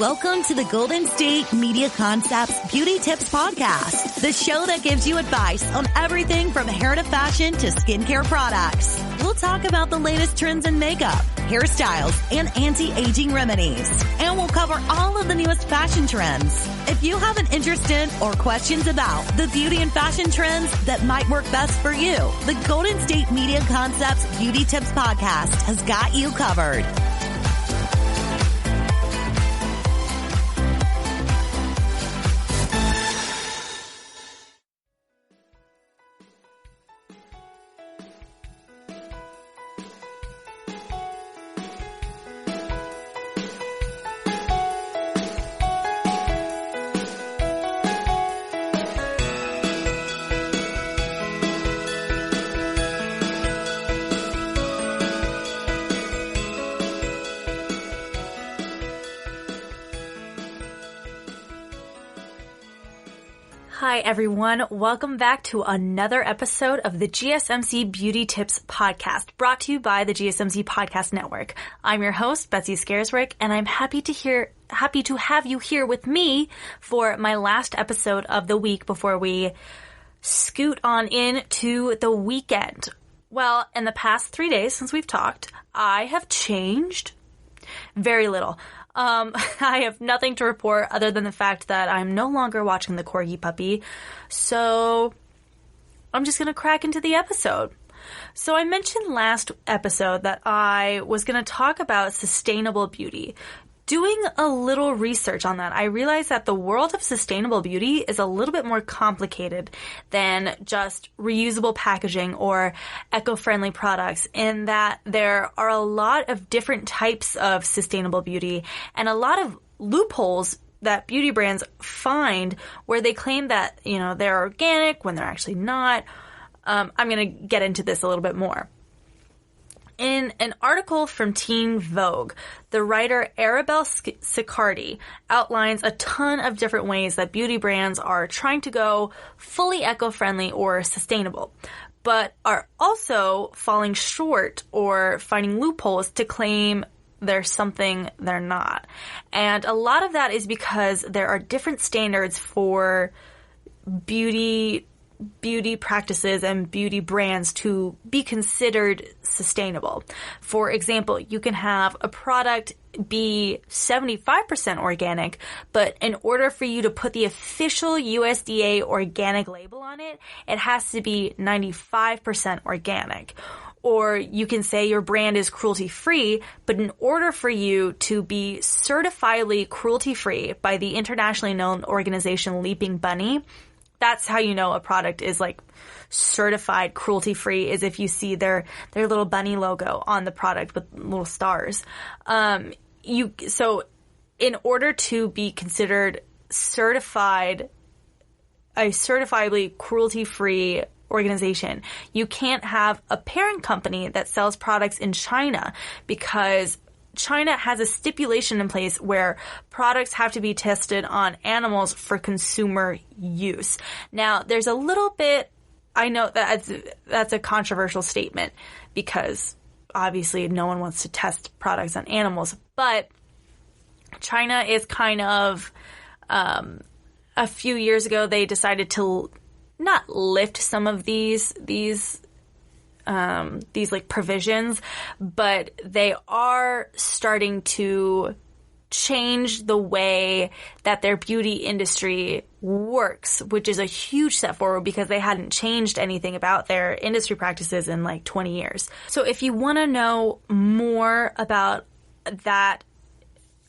Welcome to the Golden State Media Concepts Beauty Tips Podcast, the show that gives you advice on everything from hair to fashion to skincare products. We'll talk about the latest trends in makeup, hairstyles, and anti-aging remedies. And we'll cover all of the newest fashion trends. If you have an interest in or questions about the beauty and fashion trends that might work best for you, the Golden State Media Concepts Beauty Tips Podcast has got you covered. Hi everyone, welcome back to another episode of the GSMC Beauty Tips Podcast, brought to you by the GSMC Podcast Network. I'm your host, Betsy Scareswick, and I'm happy to have you here with me for my last episode of the week before we scoot on into the weekend. Well, in the past 3 days since we've talked, I have changed very little. I have nothing to report other than the fact that I'm no longer watching the Corgi puppy, so I'm just going to crack into the episode. So I mentioned last episode that I was going to talk about sustainable beauty. Doing a little research on that, I realized that the world of sustainable beauty is a little bit more complicated than just reusable packaging or eco-friendly products, in that there are a lot of different types of sustainable beauty and a lot of loopholes that beauty brands find where they claim that, they're organic when they're actually not. I'm going to get into this a little bit more. In an article from Teen Vogue, the writer Arabelle Siccardi outlines a ton of different ways that beauty brands are trying to go fully eco-friendly or sustainable, but are also falling short or finding loopholes to claim they're something they're not. And a lot of that is because there are different standards for beauty practices and beauty brands to be considered sustainable. For example, you can have a product be 75% organic, but in order for you to put the official USDA organic label on it, it has to be 95% organic. Or you can say your brand is cruelty-free, but in order for you to be certifiably cruelty-free by the internationally known organization Leaping Bunny, that's how you know a product is certified cruelty-free, is if you see their little bunny logo on the product with little stars. So in order to be considered certifiably cruelty-free organization, you can't have a parent company that sells products in China, because China has a stipulation in place where products have to be tested on animals for consumer use. Now, there's a little bit, I know that's a controversial statement, because obviously no one wants to test products on animals, but China is kind of, a few years ago, they decided to not lift some of these provisions, but they are starting to change the way that their beauty industry works, which is a huge step forward because they hadn't changed anything about their industry practices in 20 years. So if you want to know more about that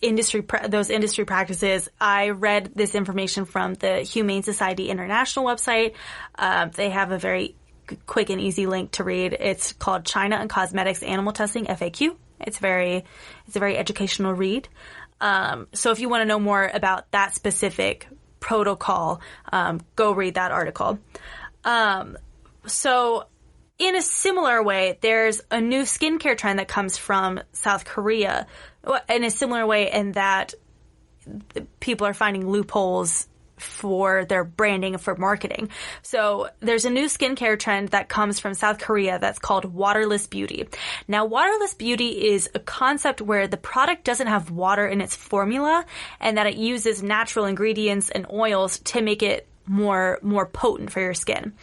those industry practices, I read this information from the Humane Society International website. They have a very quick and easy link to read. It's called China and Cosmetics Animal Testing FAQ. It's a very educational read. So if you want to know more about that specific protocol, go read that article. So in a similar way, there's a new skincare trend that comes from South Korea in a similar way, in that people are finding loopholes for their branding, for marketing. So there's a new skincare trend that comes from South Korea that's called waterless beauty. Now, waterless beauty is a concept where the product doesn't have water in its formula and that it uses natural ingredients and oils to make it more potent for your skin.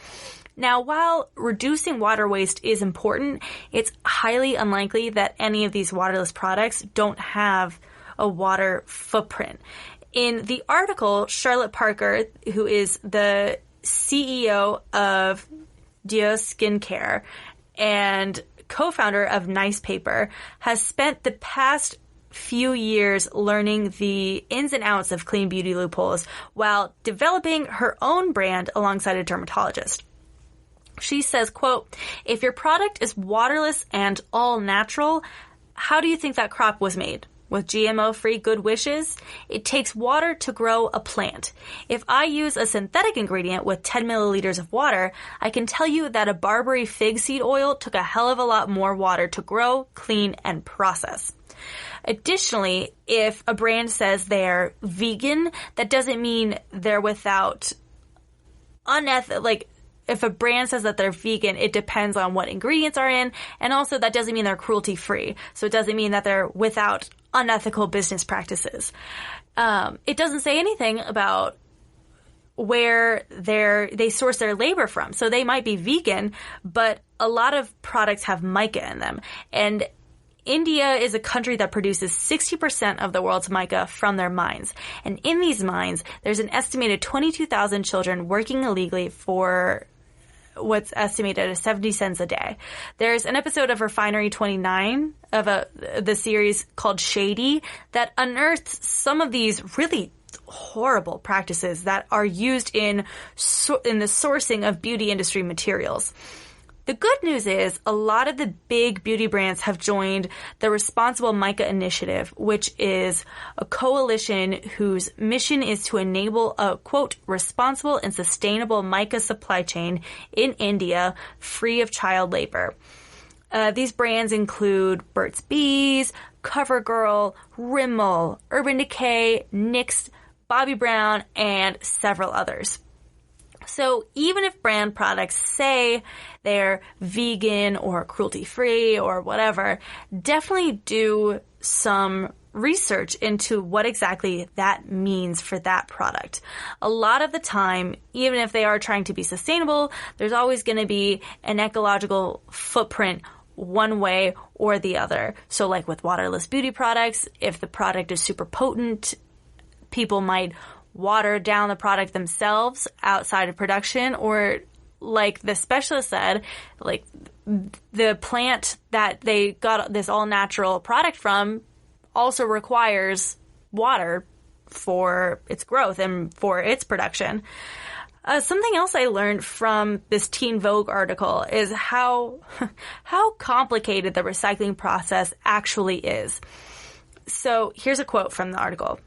Now, while reducing water waste is important, it's highly unlikely that any of these waterless products don't have a water footprint. In the article, Charlotte Parker, who is the CEO of Dio Skincare and co-founder of Nice Paper, has spent the past few years learning the ins and outs of clean beauty loopholes while developing her own brand alongside a dermatologist. She says, quote, "If your product is waterless and all natural, how do you think that crop was made? With GMO-free good wishes? It takes water to grow a plant. If I use a synthetic ingredient with 10 milliliters of water, I can tell you that a barberry fig seed oil took a hell of a lot more water to grow, clean, and process." Additionally, if a brand says they're vegan, that doesn't mean they're without if a brand says that they're vegan, it depends on what ingredients are in, and also that doesn't mean they're cruelty-free. So it doesn't mean that they're without unethical business practices. It doesn't say anything about where they source their labor from. So they might be vegan, but a lot of products have mica in them. And India is a country that produces 60% of the world's mica from their mines. And in these mines, there's an estimated 22,000 children working illegally for what's estimated as 70 cents a day. There's an episode of Refinery 29 of the series called Shady that unearths some of these really horrible practices that are used in the sourcing of beauty industry materials. The good news is a lot of the big beauty brands have joined the Responsible Mica Initiative, which is a coalition whose mission is to enable a, quote, responsible and sustainable mica supply chain in India free of child labor. These brands include Burt's Bees, CoverGirl, Rimmel, Urban Decay, NYX, Bobbi Brown, and several others. So even if brand products say they're vegan or cruelty-free or whatever, definitely do some research into what exactly that means for that product. A lot of the time, even if they are trying to be sustainable, there's always going to be an ecological footprint one way or the other. So like with waterless beauty products, if the product is super potent, people might water down the product themselves outside of production, or like the specialist said, like the plant that they got this all natural product from also requires water for its growth and for its production. Something else I learned from this Teen Vogue article is how complicated the recycling process actually is. So here's a quote from the article.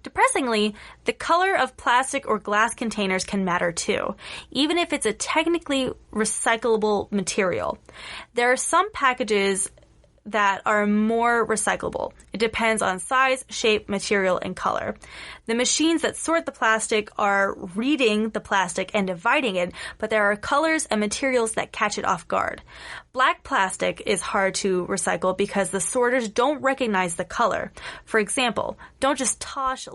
Depressingly, the color of plastic or glass containers can matter too, even if it's a technically recyclable material. There are some packages that are more recyclable. It depends on size, shape, material, and color. The machines that sort the plastic are reading the plastic and dividing it, but there are colors and materials that catch it off guard. Black plastic is hard to recycle because the sorters don't recognize the color. For example, don't just toss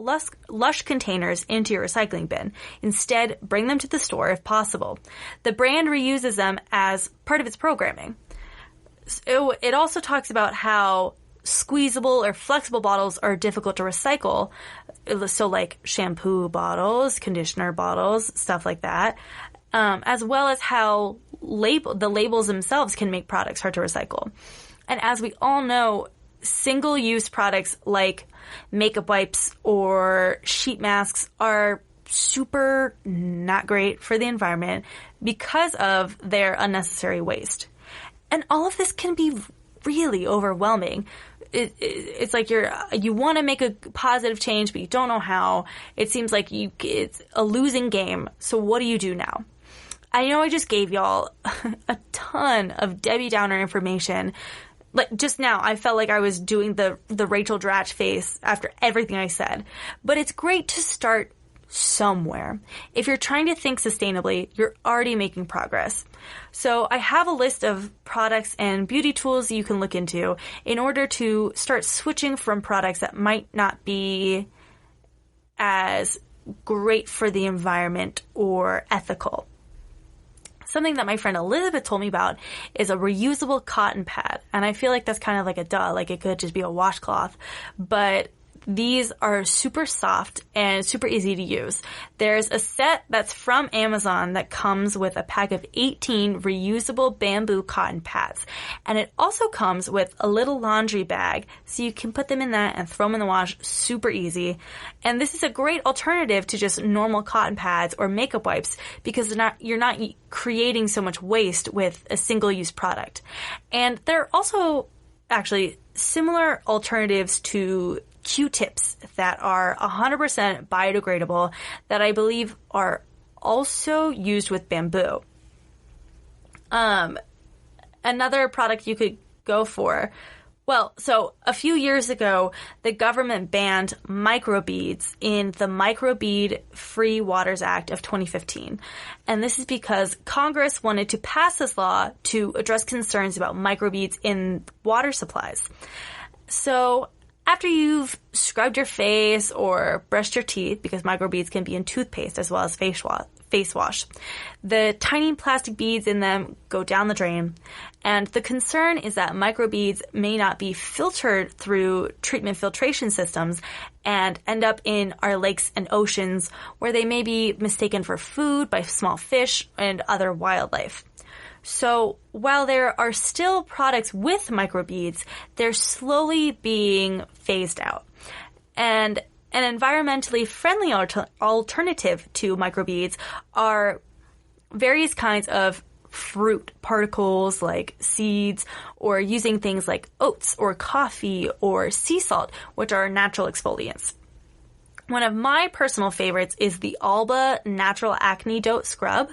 lush containers into your recycling bin. Instead, bring them to the store if possible. The brand reuses them as part of its programming. It also talks about how squeezable or flexible bottles are difficult to recycle. So like shampoo bottles, conditioner bottles, stuff like that. As well as how the labels themselves can make products hard to recycle. And as we all know, single-use products like makeup wipes or sheet masks are super not great for the environment because of their unnecessary waste. And all of this can be really overwhelming. It's like you want to make a positive change, but you don't know how. It seems like it's a losing game. So what do you do now? I know I just gave y'all a ton of Debbie Downer information. Like just now, I felt like I was doing the Rachel Dratch face after everything I said. But it's great to start somewhere. If you're trying to think sustainably, you're already making progress. So I have a list of products and beauty tools you can look into in order to start switching from products that might not be as great for the environment or ethical. Something that my friend Elizabeth told me about is a reusable cotton pad. And I feel like that's kind of like a duh, like it could just be a washcloth. But these are super soft and super easy to use. There's a set that's from Amazon that comes with a pack of 18 reusable bamboo cotton pads. And it also comes with a little laundry bag, so you can put them in that and throw them in the wash super easy. And this is a great alternative to just normal cotton pads or makeup wipes because you're not creating so much waste with a single-use product. And there are also actually similar alternatives to Q-tips that are 100% biodegradable that I believe are also used with bamboo. Another product you could go for, so a few years ago, the government banned microbeads in the Microbead Free Waters Act of 2015. And this is because Congress wanted to pass this law to address concerns about microbeads in water supplies. So after you've scrubbed your face or brushed your teeth, because microbeads can be in toothpaste as well as face wash, the tiny plastic beads in them go down the drain. And the concern is that microbeads may not be filtered through treatment filtration systems and end up in our lakes and oceans where they may be mistaken for food by small fish and other wildlife. So while there are still products with microbeads, they're slowly being phased out. And an environmentally friendly alternative to microbeads are various kinds of fruit particles like seeds, or using things like oats or coffee or sea salt, which are natural exfoliants. One of my personal favorites is the Alba Natural Acne Dote Scrub,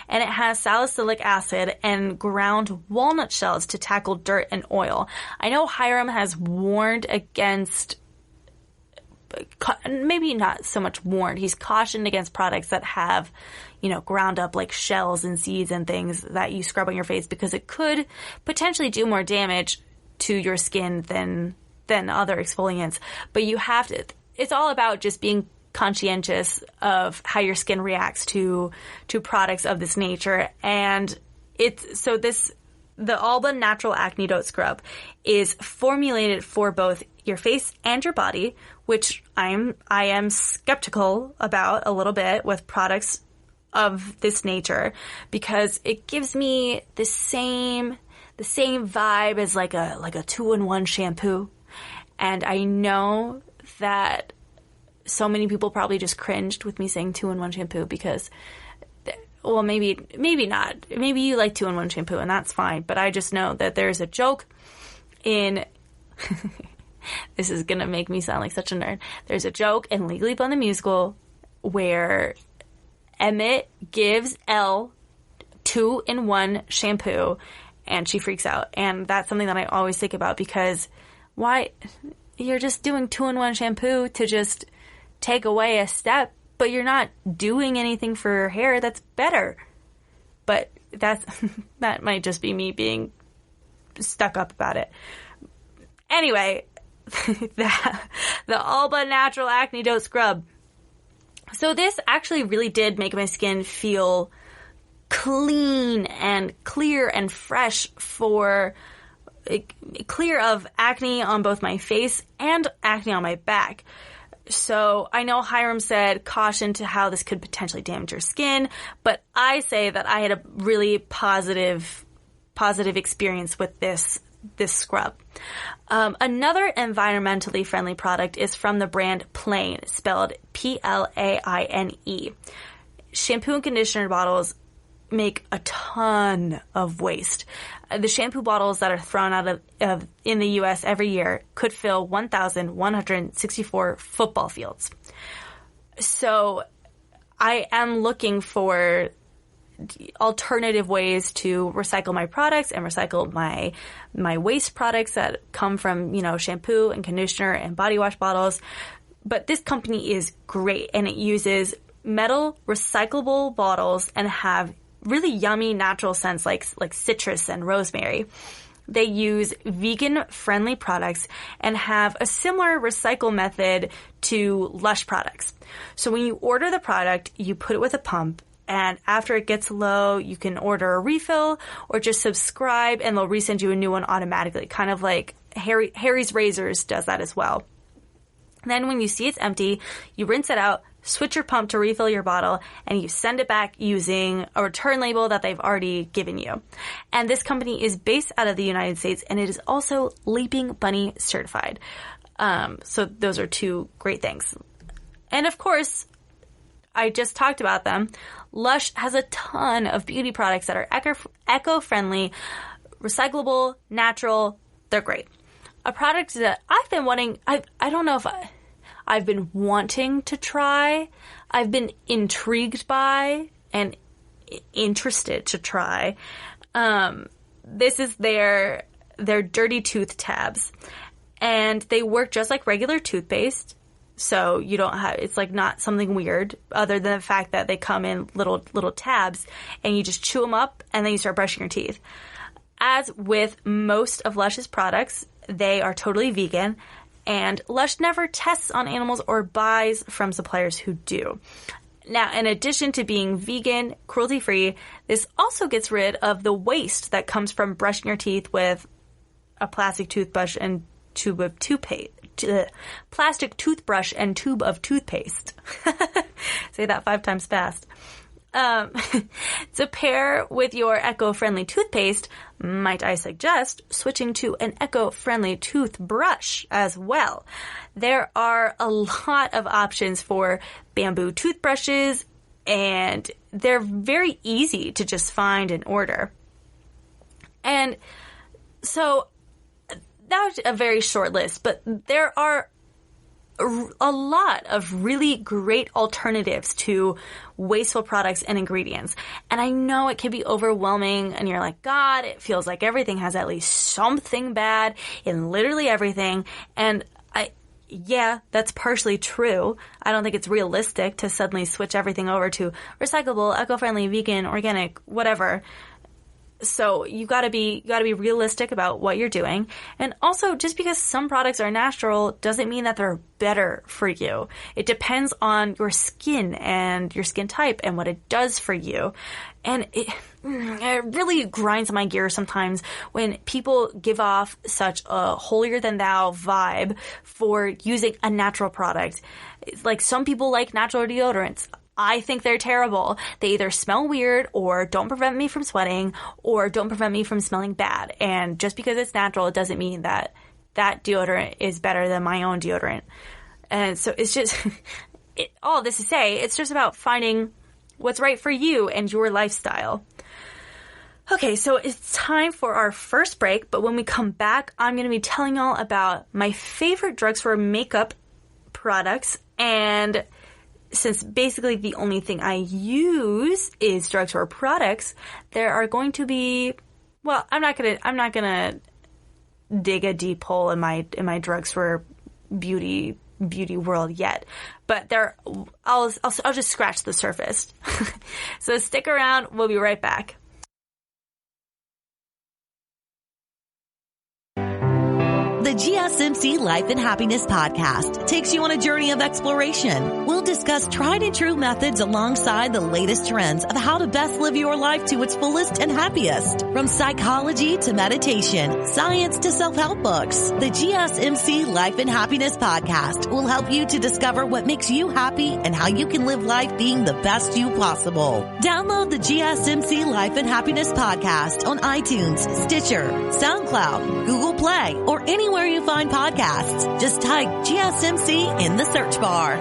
and it has salicylic acid and ground walnut shells to tackle dirt and oil. I know Hiram has warned against, maybe not so much warned, he's cautioned against products that have, ground up like shells and seeds and things that you scrub on your face because it could potentially do more damage to your skin than other exfoliants. But you have to, it's all about just being conscientious of how your skin reacts to products of this nature. And the Alba Natural Acne Dote Scrub is formulated for both your face and your body, which I am skeptical about a little bit with products of this nature, because it gives me the same vibe as like a 2-in-1 shampoo. And I know that so many people probably just cringed with me saying 2-in-1 shampoo because, well, maybe not. Maybe you like 2-in-1 shampoo and that's fine. But I just know that there's a joke in, this is going to make me sound like such a nerd. There's a joke in Legally Blonde the Musical where Emmett gives Elle 2-in-1 shampoo and she freaks out. And that's something that I always think about, because why? You're just doing 2-in-1 shampoo to just take away a step, but you're not doing anything for your hair that's better. But that might just be me being stuck up about it. Anyway, the Alba Natural Acne Dote Scrub. So this actually really did make my skin feel clean and clear and fresh, clear of acne on both my face and acne on my back. So I know Hiram said caution to how this could potentially damage your skin, but I say that I had a really positive experience with this scrub. Another environmentally friendly product is from the brand Plain, spelled Plaine. Shampoo and conditioner bottles make a ton of waste. The shampoo bottles that are thrown out of in the U.S. every year could fill 1,164 football fields. So I am looking for alternative ways to recycle my products and recycle my waste products that come from, shampoo and conditioner and body wash bottles. But this company is great, and it uses metal recyclable bottles and have really yummy natural scents like citrus and rosemary. They use vegan-friendly products and have a similar recycle method to Lush products. So when you order the product, you put it with a pump, and after it gets low, you can order a refill or just subscribe and they'll resend you a new one automatically, kind of like Harry's Razors does that as well. Then when you see it's empty, you rinse it out, switch your pump to refill your bottle, and you send it back using a return label that they've already given you. And this company is based out of the United States, and it is also Leaping Bunny certified. So those are two great things. And of course, I just talked about them. Lush has a ton of beauty products that are eco-friendly, recyclable, natural. They're great. A product that I've been wanting, I don't know if I've been wanting to try, I've been intrigued by and interested to try. This is their dirty tooth tabs, and they work just like regular toothpaste. So you don't have, it's like not something weird other than the fact that they come in little tabs and you just chew them up and then you start brushing your teeth. As with most of Lush's products, they are totally vegan, and Lush never tests on animals or buys from suppliers who do. Now, in addition to being vegan, cruelty-free, this also gets rid of the waste that comes from brushing your teeth with a plastic toothbrush and tube of toothpaste. Plastic toothbrush and tube of toothpaste. Say that 5 times fast. To pair with your eco-friendly toothpaste, might I suggest switching to an eco-friendly toothbrush as well. There are a lot of options for bamboo toothbrushes, and they're very easy to just find and order. And so that was a very short list, but there are a lot of really great alternatives to wasteful products and ingredients. And I know it can be overwhelming and you're like, God, it feels like everything has at least something bad in literally everything. And yeah, that's partially true. I don't think it's realistic to suddenly switch everything over to recyclable, eco-friendly, vegan, organic, whatever. So you gotta be realistic about what you're doing. And also, just because some products are natural doesn't mean that they're better for you. It depends on your skin and your skin type and what it does for you. And it really grinds my gears sometimes when people give off such a holier-than-thou vibe for using a natural product. It's like some people like natural deodorants. I think they're terrible. They either smell weird or don't prevent me from sweating or don't prevent me from smelling bad. And just because it's natural, it doesn't mean that that deodorant is better than my own deodorant. And so it's just, all this to say, it's just about finding what's right for you and your lifestyle. Okay, so it's time for our first break, but when we come back, I'm going to be telling y'all about my favorite drugstore makeup products. And since basically the only thing I use is drugstore products, there are going to be, well, I'm not gonna dig a deep hole in my drugstore beauty world yet, but I'll just scratch the surface. So stick around. We'll be right back. The GSMC Life and Happiness podcast takes you on a journey of exploration. We'll discuss tried and true methods alongside the latest trends of how to best live your life to its fullest and happiest. From psychology to meditation, science to self-help books, the GSMC Life and Happiness podcast will help you to discover what makes you happy and how you can live life being the best you possible. Download the GSMC Life and Happiness podcast on iTunes, Stitcher, SoundCloud, Google Play, or anywhere you find podcasts. Just type GSMC in the search bar.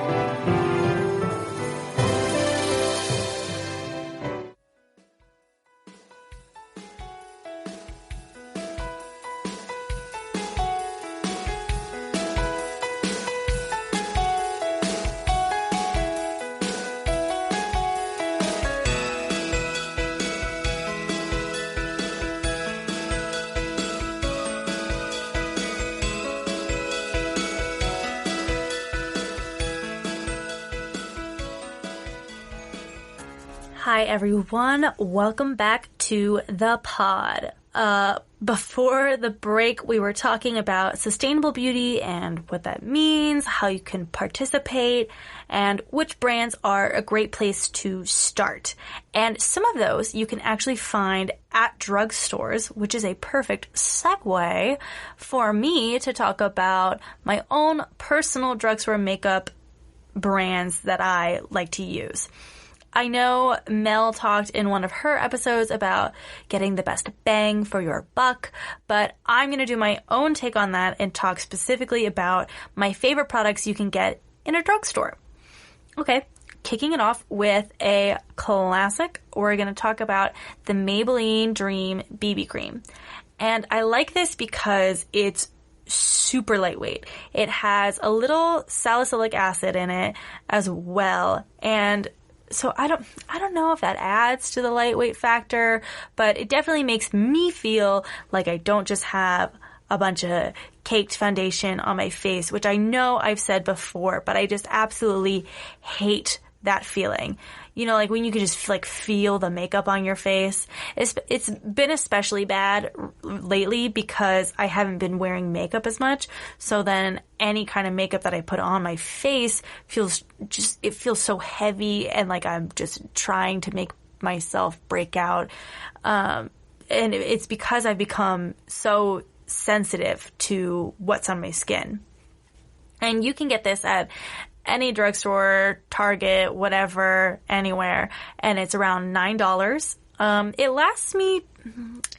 Hi everyone, welcome back to the pod. Before the break, we were talking about sustainable beauty and what that means, how you can participate, and which brands are a great place to start. And some of those you can actually find at drugstores, which is a perfect segue for me to talk about my own personal drugstore makeup brands that I like to use. I know Mel talked in one of her episodes about getting the best bang for your buck, but I'm going to do my own take on that and talk specifically about my favorite products you can get in a drugstore. Okay, kicking it off with a classic, we're going to talk about the Maybelline Dream BB Cream. And I like this because it's super lightweight. It has a little salicylic acid in it as well, and so I don't know if that adds to the lightweight factor, but it definitely makes me feel like I don't just have a bunch of caked foundation on my face, which I know I've said before, but I just absolutely hate that feeling. You know, like when you can just like feel the makeup on your face. It's been especially bad lately because I haven't been wearing makeup as much. So then any kind of makeup that I put on my face feels so heavy and like I'm just trying to make myself break out. And it's because I've become so sensitive to what's on my skin. And you can get this at any drugstore, Target, whatever, anywhere, and it's around $9. It lasts me.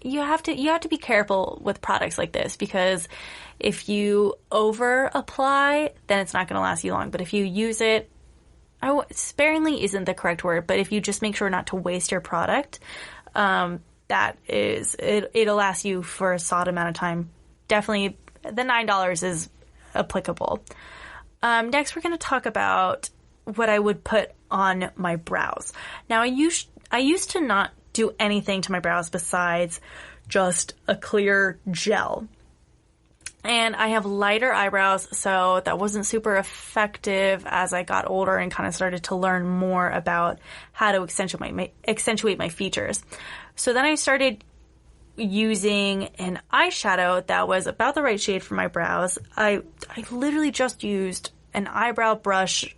You have to be careful with products like this because if you over apply, then it's not going to last you long. But if you use it, sparingly isn't the correct word, but if you just make sure not to waste your product, that is it'll last you for a solid amount of time. Definitely, the $9 is applicable. Next, we're going to talk about what I would put on my brows. Now, I used to not do anything to my brows besides just a clear gel. And I have lighter eyebrows, so that wasn't super effective as I got older and kind of started to learn more about how to accentuate my features. So then I started using an eyeshadow that was about the right shade for my brows. I literally just used an eyebrow brush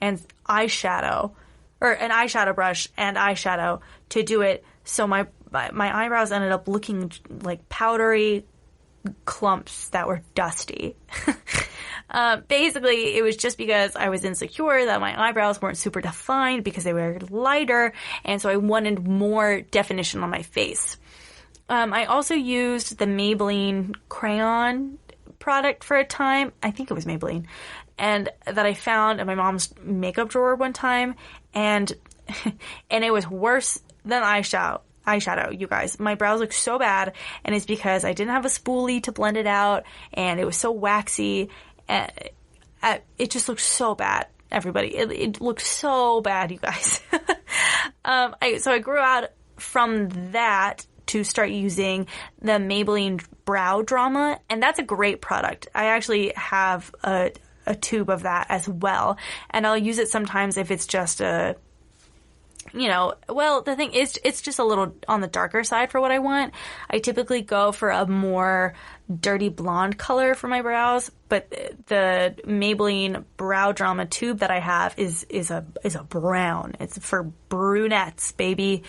and eyeshadow, or an eyeshadow brush and eyeshadow to do it. So my eyebrows ended up looking like powdery clumps that were dusty. Basically, it was just because I was insecure that my eyebrows weren't super defined because they were lighter, and so I wanted more definition on my face. I also used the Maybelline crayon product for a time. I think it was Maybelline. And that I found in my mom's makeup drawer one time. And it was worse than eyeshadow, you guys. My brows look so bad. And it's because I didn't have a spoolie to blend it out. And it was so waxy. It just looked so bad, everybody. It looked so bad, you guys. So I grew out from that to start using the Maybelline Brow Drama, and that's a great product. I actually have a tube of that as well, and I'll use it sometimes if it's just the thing is, it's just a little on the darker side for what I want. I typically go for a more dirty blonde color for my brows, but the Maybelline Brow Drama tube that I have is a brown. It's for brunettes, baby.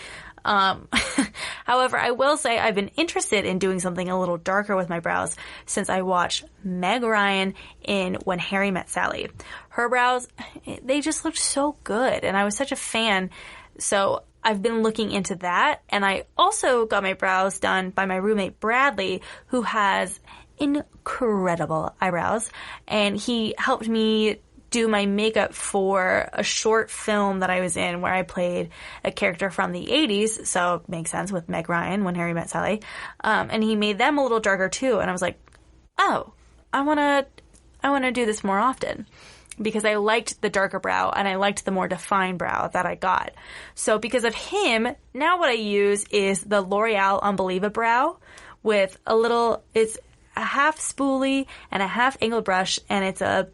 However, I will say I've been interested in doing something a little darker with my brows since I watched Meg Ryan in When Harry Met Sally. Her brows, they just looked so good, and I was such a fan. So I've been looking into that, and I also got my brows done by my roommate Bradley, who has incredible eyebrows, and he helped me do my makeup for a short film that I was in where I played a character from the 80s, so it makes sense with Meg Ryan, When Harry Met Sally. And he made them a little darker too, and I was like, oh, I want to do this more often because I liked the darker brow and I liked the more defined brow that I got. So because of him, now what I use is the L'Oreal Unbelieva Brow with it's a half spoolie and a half angled brush, and it's a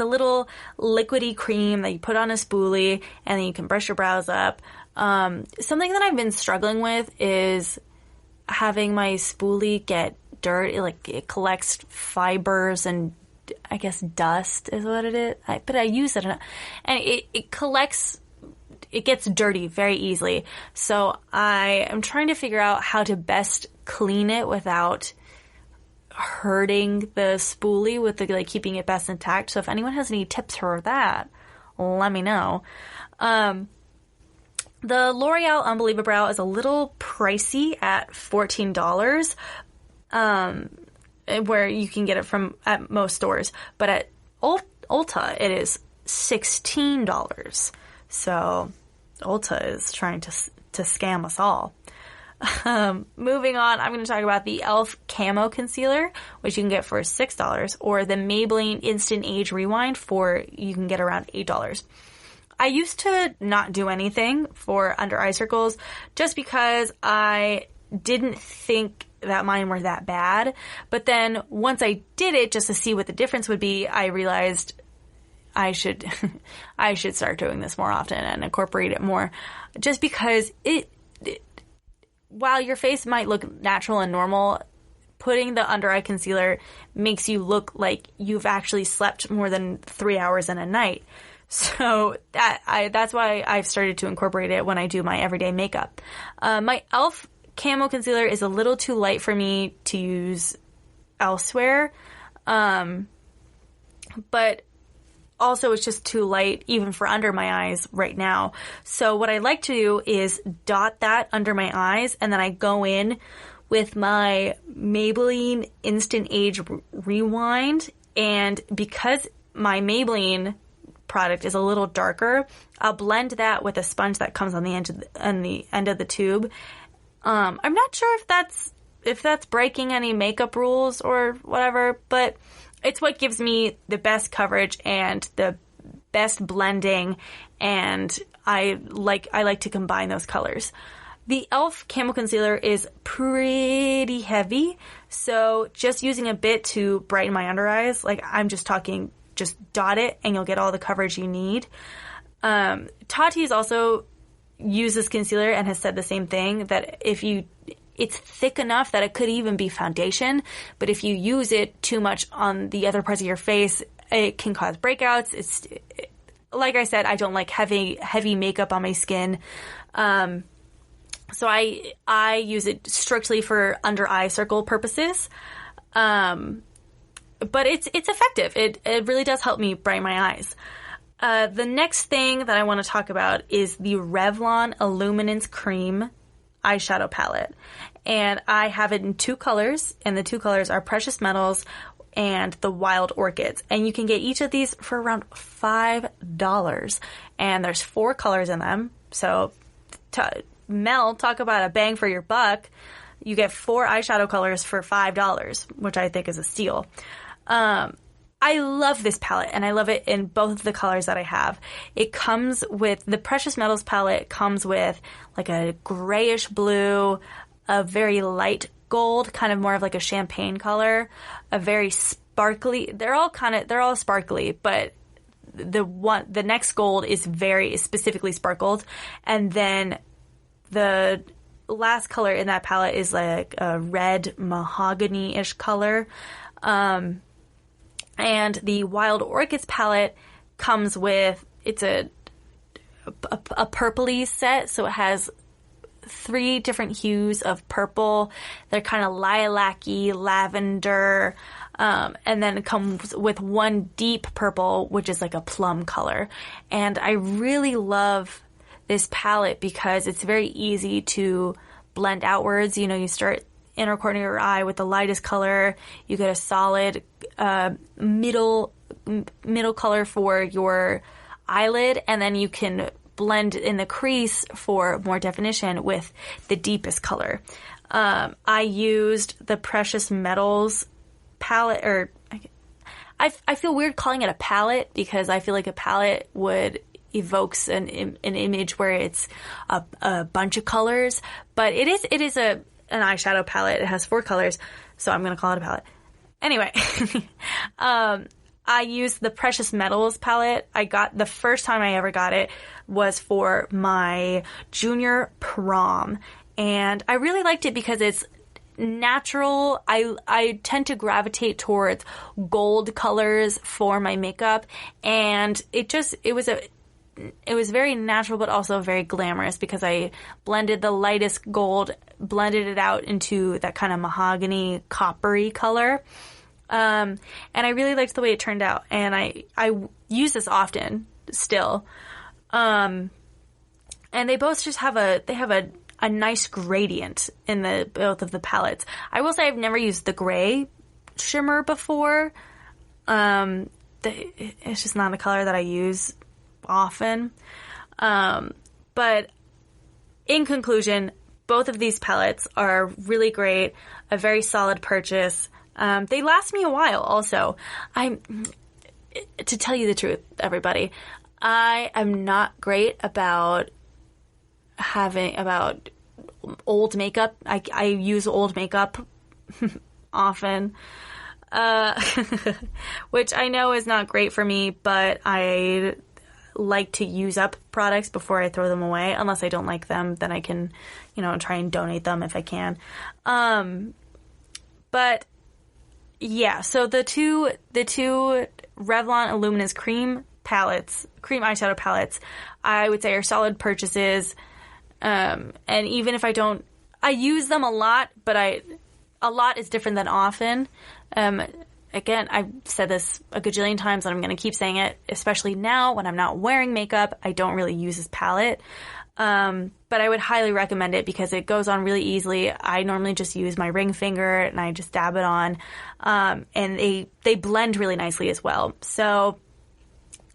little liquidy cream that you put on a spoolie, and then you can brush your brows up. Something that I've been struggling with is having my spoolie get dirt. It collects fibers and I guess dust is what it is. But I use it and it collects. It gets dirty very easily. So I am trying to figure out how to best clean it without hurting the spoolie with keeping it best intact. So if anyone has any tips for that, let me know. The L'Oreal Unbelievable Brow is a little pricey at $14, where you can get it from at most stores. But at Ulta, it is $16. So Ulta is trying to scam us all. Moving on, I'm going to talk about the e.l.f. Camo Concealer, which you can get for $6, or the Maybelline Instant Age Rewind you can get around $8. I used to not do anything for under eye circles just because I didn't think that mine were that bad. But then once I did it just to see what the difference would be, I realized I should start doing this more often and incorporate it more, just because while your face might look natural and normal, putting the under eye concealer makes you look like you've actually slept more than 3 hours in a night. So that's why I've started to incorporate it when I do my everyday makeup. My e.l.f. Camo Concealer is a little too light for me to use elsewhere, but also it's just too light even for under my eyes right now. So what I like to do is dot that under my eyes, and then I go in with my Maybelline Instant Age Rewind. And because my Maybelline product is a little darker, I'll blend that with a sponge that comes on the end of the tube. I'm not sure if that's breaking any makeup rules or whatever, but it's what gives me the best coverage and the best blending, and I like to combine those colors. The e.l.f. Camo Concealer is pretty heavy, so just using a bit to brighten my under eyes, I'm just talking, just dot it and you'll get all the coverage you need. Tati's also used this concealer and has said the same thing, that it's thick enough that it could even be foundation, but if you use it too much on the other parts of your face, it can cause breakouts. Like I said, I don't like heavy makeup on my skin. So I use it strictly for under eye circle purposes. But it's effective. It really does help me brighten my eyes. The next thing that I want to talk about is the Revlon Illuminance Cream eyeshadow palette. And I have it in 2 colors, and the 2 colors are Precious Metals and the Wild Orchids. And you can get each of these for around $5. And there's 4 colors in them. So Mel, talk about a bang for your buck. You get 4 eyeshadow colors for $5, which I think is a steal. I love this palette, and I love it in both of the colors that I have. It comes with, the Precious Metals palette comes with a grayish blue, a very light gold, kind of more of a champagne color, a very sparkly, they're all sparkly, but the next gold is very specifically sparkled, and then the last color in that palette is a red mahogany-ish color. And the Wild Orchids palette comes with, it's a purpley set, so it has 3 different hues of purple. They're kind of lilac-y, lavender, and then it comes with 1 deep purple, which is a plum color. And I really love this palette because it's very easy to blend outwards. You start inner corner of your eye with the lightest color. You get a solid middle color for your eyelid, and then you can blend in the crease for more definition with the deepest color. I used the Precious Metals palette, or I feel weird calling it a palette because I feel like a palette evokes an image where it's a bunch of colors, but it is an eyeshadow palette. It has 4 colors, so I'm going to call it a palette. Anyway, I I used the Precious Metals palette. The first time I ever got it was for my junior prom. And I really liked it because it's natural. I tend to gravitate towards gold colors for my makeup, and it was very natural but also very glamorous because I blended the lightest gold, blended it out into that kind of mahogany coppery color. And I really liked the way it turned out, and I use this often still. And they both just have a nice gradient in both of the palettes. I will say I've never used the gray shimmer before. It's just not a color that I use often. But in conclusion, both of these palettes are really great, a very solid purchase. They last me a while also. To tell you the truth, everybody, I am not great about old makeup. I use old makeup often, which I know is not great for me, but I like to use up products before I throw them away. Unless I don't like them, then I can, try and donate them if I can. But yeah, so the two Revlon Illuminous cream eyeshadow palettes, I would say are solid purchases. And even if I use them a lot, but a lot is different than often. Again, I've said this a gajillion times and I'm going to keep saying it, especially now when I'm not wearing makeup. I don't really use this palette. But I would highly recommend it because it goes on really easily. I normally just use my ring finger and I just dab it on. And they blend really nicely as well. So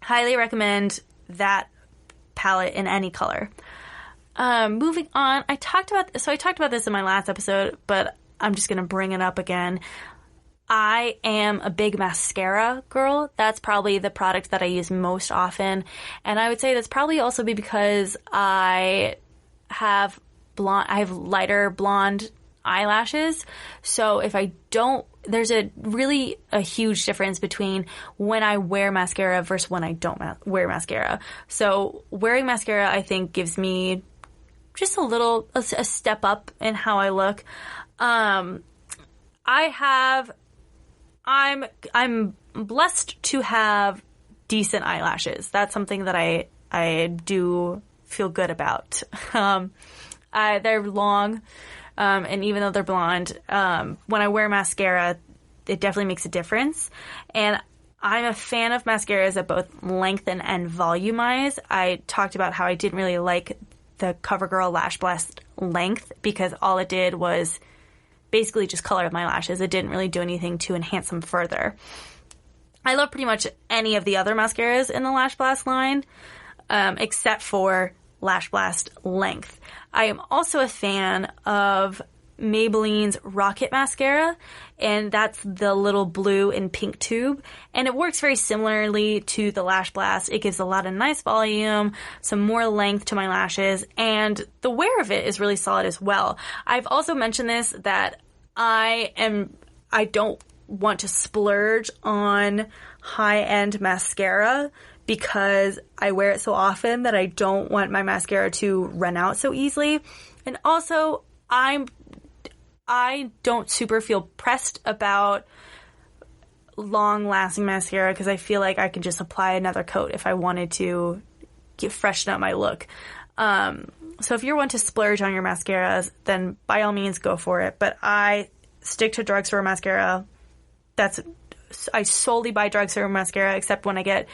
highly recommend that palette in any color. Moving on, I talked about this in my last episode, but I'm just going to bring it up again. I am a big mascara girl. That's probably the product that I use most often. And I would say that's probably also because I have lighter blonde eyelashes. So if I don't, there's a huge difference between when I wear mascara versus when I don't wear mascara. So wearing mascara, I think, gives me just a step up in how I look. I'm blessed to have decent eyelashes. That's something that I do feel good about. They're long, and even though they're blonde, when I wear mascara, it definitely makes a difference. And I'm a fan of mascaras that both lengthen and volumize. I talked about how I didn't really like the CoverGirl Lash Blast length because all it did was basically just color my lashes. It didn't really do anything to enhance them further. I love pretty much any of the other mascaras in the Lash Blast line, except for Lash Blast length. I am also a fan of Maybelline's Rocket Mascara, and that's the little blue and pink tube, and it works very similarly to the Lash Blast. It gives a lot of nice volume, some more length to my lashes, and the wear of it is really solid as well. I've also mentioned this, that I don't want to splurge on high-end mascara because I wear it so often that I don't want my mascara to run out so easily. And also, I don't super feel pressed about long-lasting mascara because I feel like I can just apply another coat if I wanted to freshen up my look. So if you're one to splurge on your mascaras, then by all means go for it. But I stick to drugstore mascara. I solely buy drugstore mascara, except when I get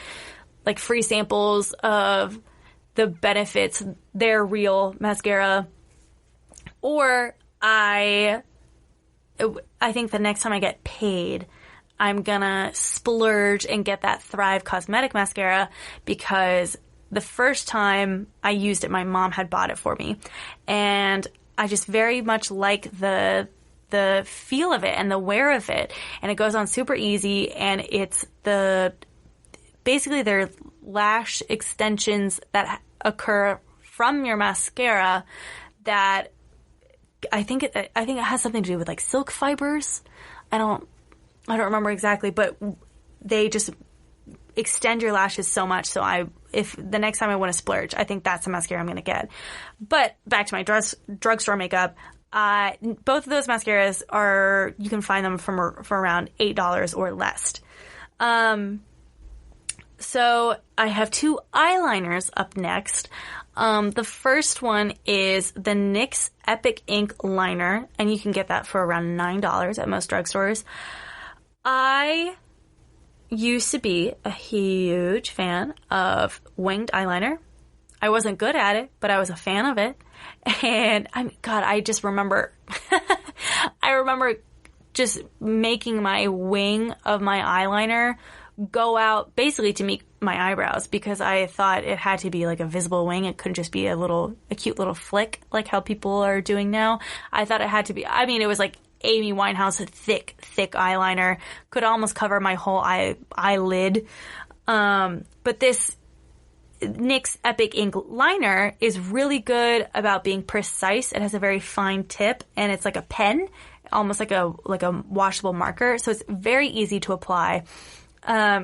like free samples of the Benefits, their real mascara. Or I think the next time I get paid, I'm gonna splurge and get that Thrive Cosmetic mascara because the first time I used it, my mom had bought it for me. And I just very much like the feel of it and the wear of it. And it goes on super easy, and it's basically they're lash extensions that occur from your mascara that I think it has something to do with like silk fibers. I don't remember exactly, but they just extend your lashes so much. So if the next time I want to splurge, I think that's the mascara I'm going to get. But back to my drugstore makeup. Both of those mascaras you can find them for around $8 or less. So I have 2 eyeliners up next. The first one is the NYX Epic Ink Liner, and you can get that for around $9 at most drugstores. I used to be a huge fan of winged eyeliner. I wasn't good at it, but I was a fan of it. And I just remember, I remember just making my wing of my eyeliner go out basically to meet my eyebrows, because I thought it had to be like a visible wing. It couldn't just be a cute little flick like how people are doing now. I thought it had to be, it was like Amy Winehouse, thick eyeliner, could almost cover my whole eyelid. But this NYX Epic Ink Liner is really good about being precise. It has a very fine tip, and it's like a pen, almost like a washable marker. So it's very easy to apply,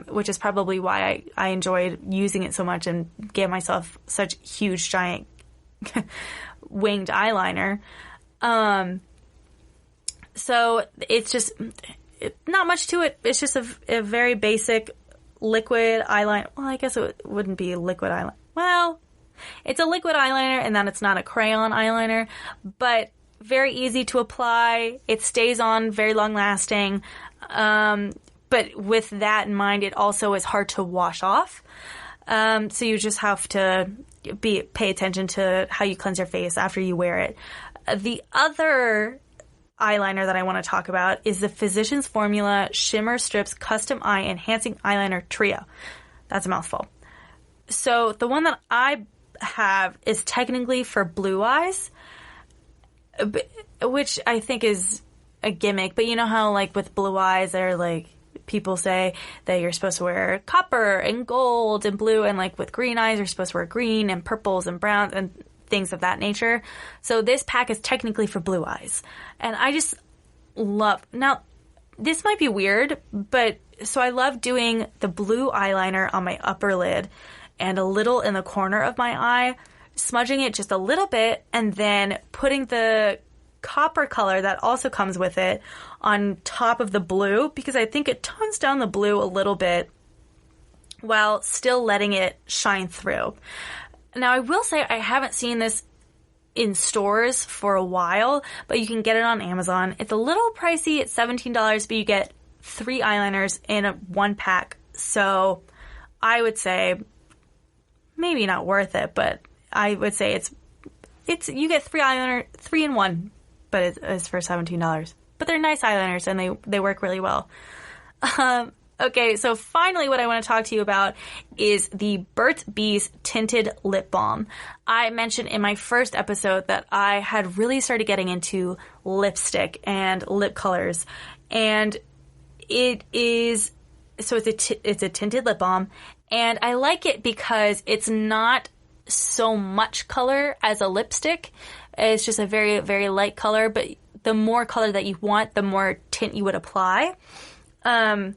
which is probably why I enjoyed using it so much and gave myself such huge, giant winged eyeliner. So it's just not much to it. It's just a very basic liquid eyeliner. Well, I guess it wouldn't be liquid eyeliner. Well, it's a liquid eyeliner, and then it's not a crayon eyeliner, but very easy to apply. It stays on, very long lasting. But with that in mind, it also is hard to wash off. So you just have to pay attention to how you cleanse your face after you wear it. The other eyeliner that I want to talk about is the Physicians Formula Shimmer Strips Custom Eye Enhancing Eyeliner Trio. That's a mouthful. So the one that I have is technically for blue eyes, which I think is a gimmick. But you know how, like, with blue eyes, they're like, people say that you're supposed to wear copper and gold and blue, and like with green eyes, you're supposed to wear green and purples and browns and things of that nature. So this pack is technically for blue eyes. And I just love, now this might be weird, but so I love doing the blue eyeliner on my upper lid and a little in the corner of my eye, smudging it just a little bit, and then putting the copper color that also comes with it on top of the blue, because I think it tones down the blue a little bit while still letting it shine through. Now, I will say I haven't seen this in stores for a while, but you can get it on Amazon. It's a little pricey. It's $17, but you get 3 eyeliners in one pack. So I would say maybe not worth it, but I would say it's you get 3 eyeliner, 3 in 1, but it's for $17. But they're nice eyeliners, and they work really well. Okay, so finally what I want to talk to you about is the Burt's Bees Tinted Lip Balm. I mentioned in my first episode that I had really started getting into lipstick and lip colors. And it's a tinted lip balm. And I like it because it's not so much color as a lipstick. It's just a very, very light color, but the more color that you want, the more tint you would apply. One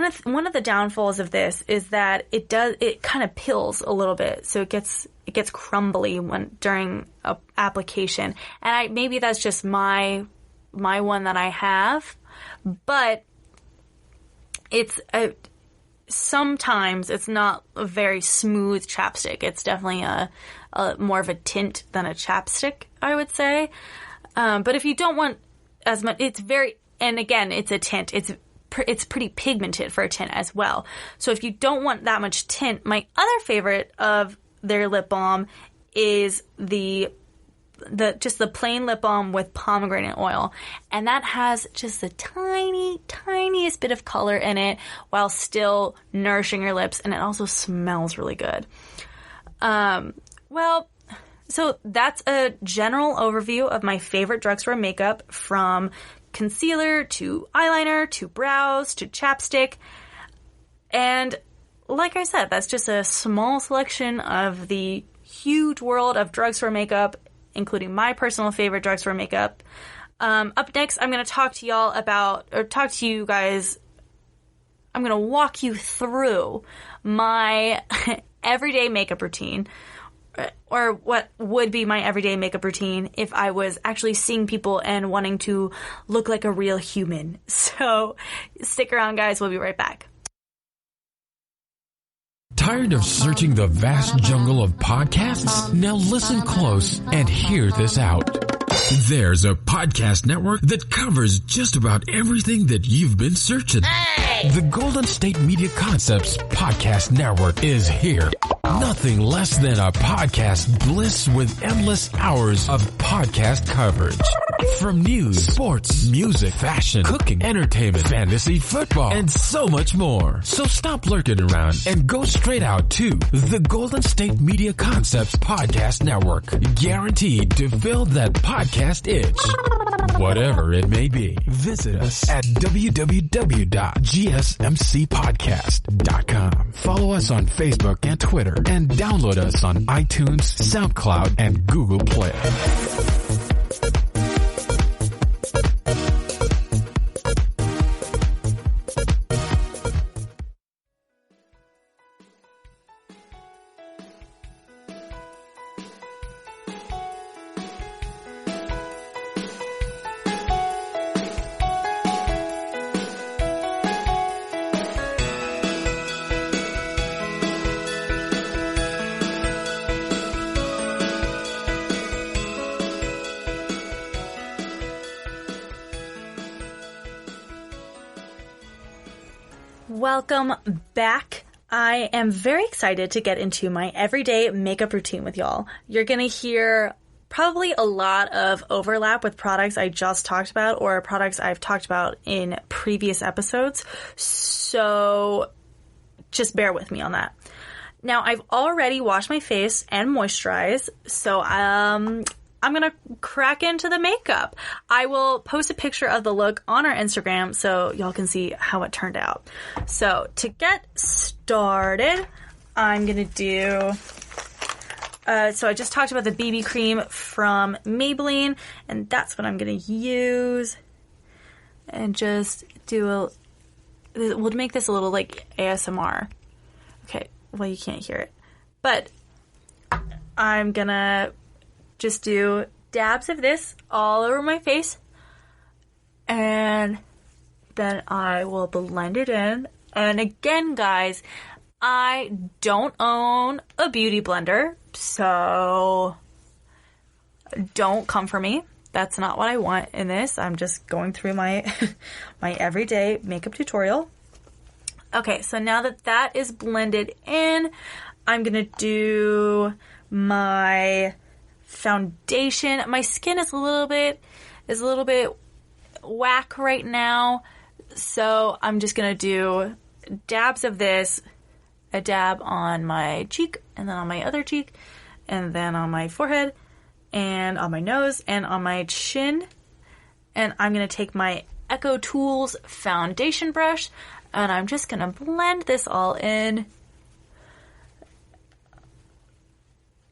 of the downfalls of this is that it kind of pills a little bit, so it gets crumbly during a application, and maybe that's just my one that I have, but sometimes it's not a very smooth chapstick. It's definitely a more of a tint than a chapstick, I would say. But if you don't want as much, and again, it's a tint. It's pretty pigmented for a tint as well. So if you don't want that much tint, my other favorite of their lip balm is the plain lip balm with pomegranate oil. And that has just the tiniest bit of color in it while still nourishing your lips. And it also smells really good. So that's a general overview of my favorite drugstore makeup, from concealer to eyeliner to brows to chapstick. And like I said, that's just a small selection of the huge world of drugstore makeup, including my personal favorite drugstore makeup. Up next, I'm going to talk to you guys I'm going to walk you through my everyday makeup routine, or what would be my everyday makeup routine if I was actually seeing people and wanting to look like a real human. So stick around, guys. We'll be right back. Tired of searching the vast jungle of podcasts? Now listen close and hear this out. There's a podcast network that covers just about everything that you've been searching. Hey! The Golden State Media Concepts Podcast Network is here. Nothing less than a podcast bliss with endless hours of podcast coverage. From news, sports, music, fashion, cooking, entertainment, fantasy, football, and so much more. So stop lurking around and go straight out to the Golden State Media Concepts Podcast Network. Guaranteed to fill that podcast itch. Whatever it may be. Visit us at www.gsmcpodcast.com. Follow us on Facebook and Twitter, and download us on iTunes, SoundCloud, and Google Play. Welcome back. I am very excited to get into my everyday makeup routine with y'all. You're going to hear probably a lot of overlap with products I just talked about or products I've talked about in previous episodes. So just bear with me on that. Now, I've already washed my face and moisturized, so I'm going to crack into the makeup. I will post a picture of the look on our Instagram so y'all can see how it turned out. So to get started, I'm going to do... so I just talked about the BB cream from Maybelline, and that's what I'm going to use. And just do we'll make this a little like ASMR. Okay, well you can't hear it. But I'm going to just do dabs of this all over my face, and then I will blend it in. And again, guys, I don't own a beauty blender, so don't come for me. That's not what I want in this. I'm just going through my my everyday makeup tutorial. Okay, so now that that is blended in, I'm gonna do my foundation. My skin is a little bit whack right now, so I'm just gonna do dabs of this, a dab on my cheek, and then on my other cheek, and then on my forehead, and on my nose, and on my chin. And I'm gonna take my Echo Tools foundation brush, and I'm just gonna blend this all in.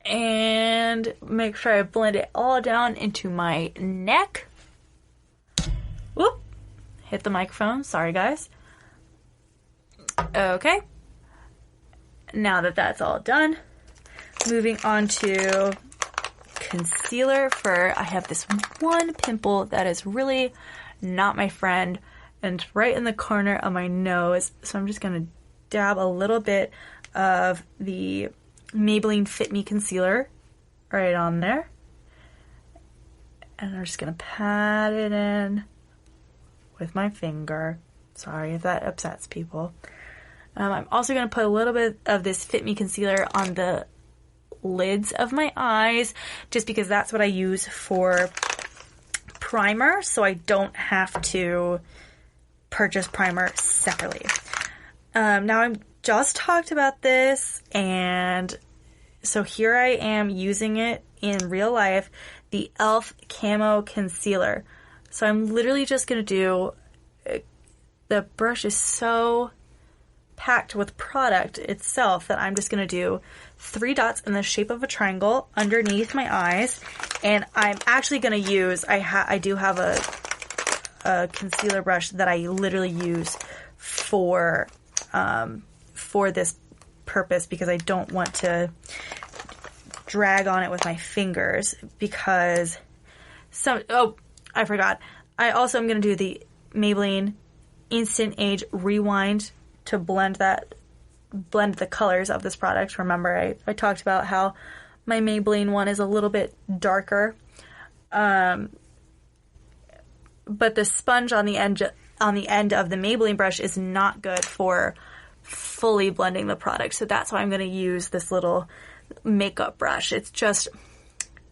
And make sure I blend it all down into my neck. Whoop! Hit the microphone. Sorry, guys. Okay. Now that that's all done, moving on to concealer I have this one pimple that is really not my friend, and it's right in the corner of my nose. So I'm just going to dab a little bit of the Maybelline Fit Me Concealer right on there. And I'm just going to pat it in with my finger. Sorry if that upsets people. I'm also going to put a little bit of this Fit Me Concealer on the lids of my eyes, just because that's what I use for primer, so I don't have to purchase primer separately. Now I'm just talked about this, and so here I am using it in real life, the e.l.f. Camo Concealer. So I'm literally just going to do, the brush is so packed with product itself that I'm just going to do 3 dots in the shape of a triangle underneath my eyes. And I'm actually going to use, I do have a concealer brush that I literally use for this purpose, because I don't want to drag on it with my fingers, because I forgot. I also am going to do the Maybelline Instant Age Rewind to blend the colors of this product. Remember, I talked about how my Maybelline one is a little bit darker. But the sponge on the end of the Maybelline brush is not good for fully blending the product. So that's why I'm going to use this little makeup brush. It's just,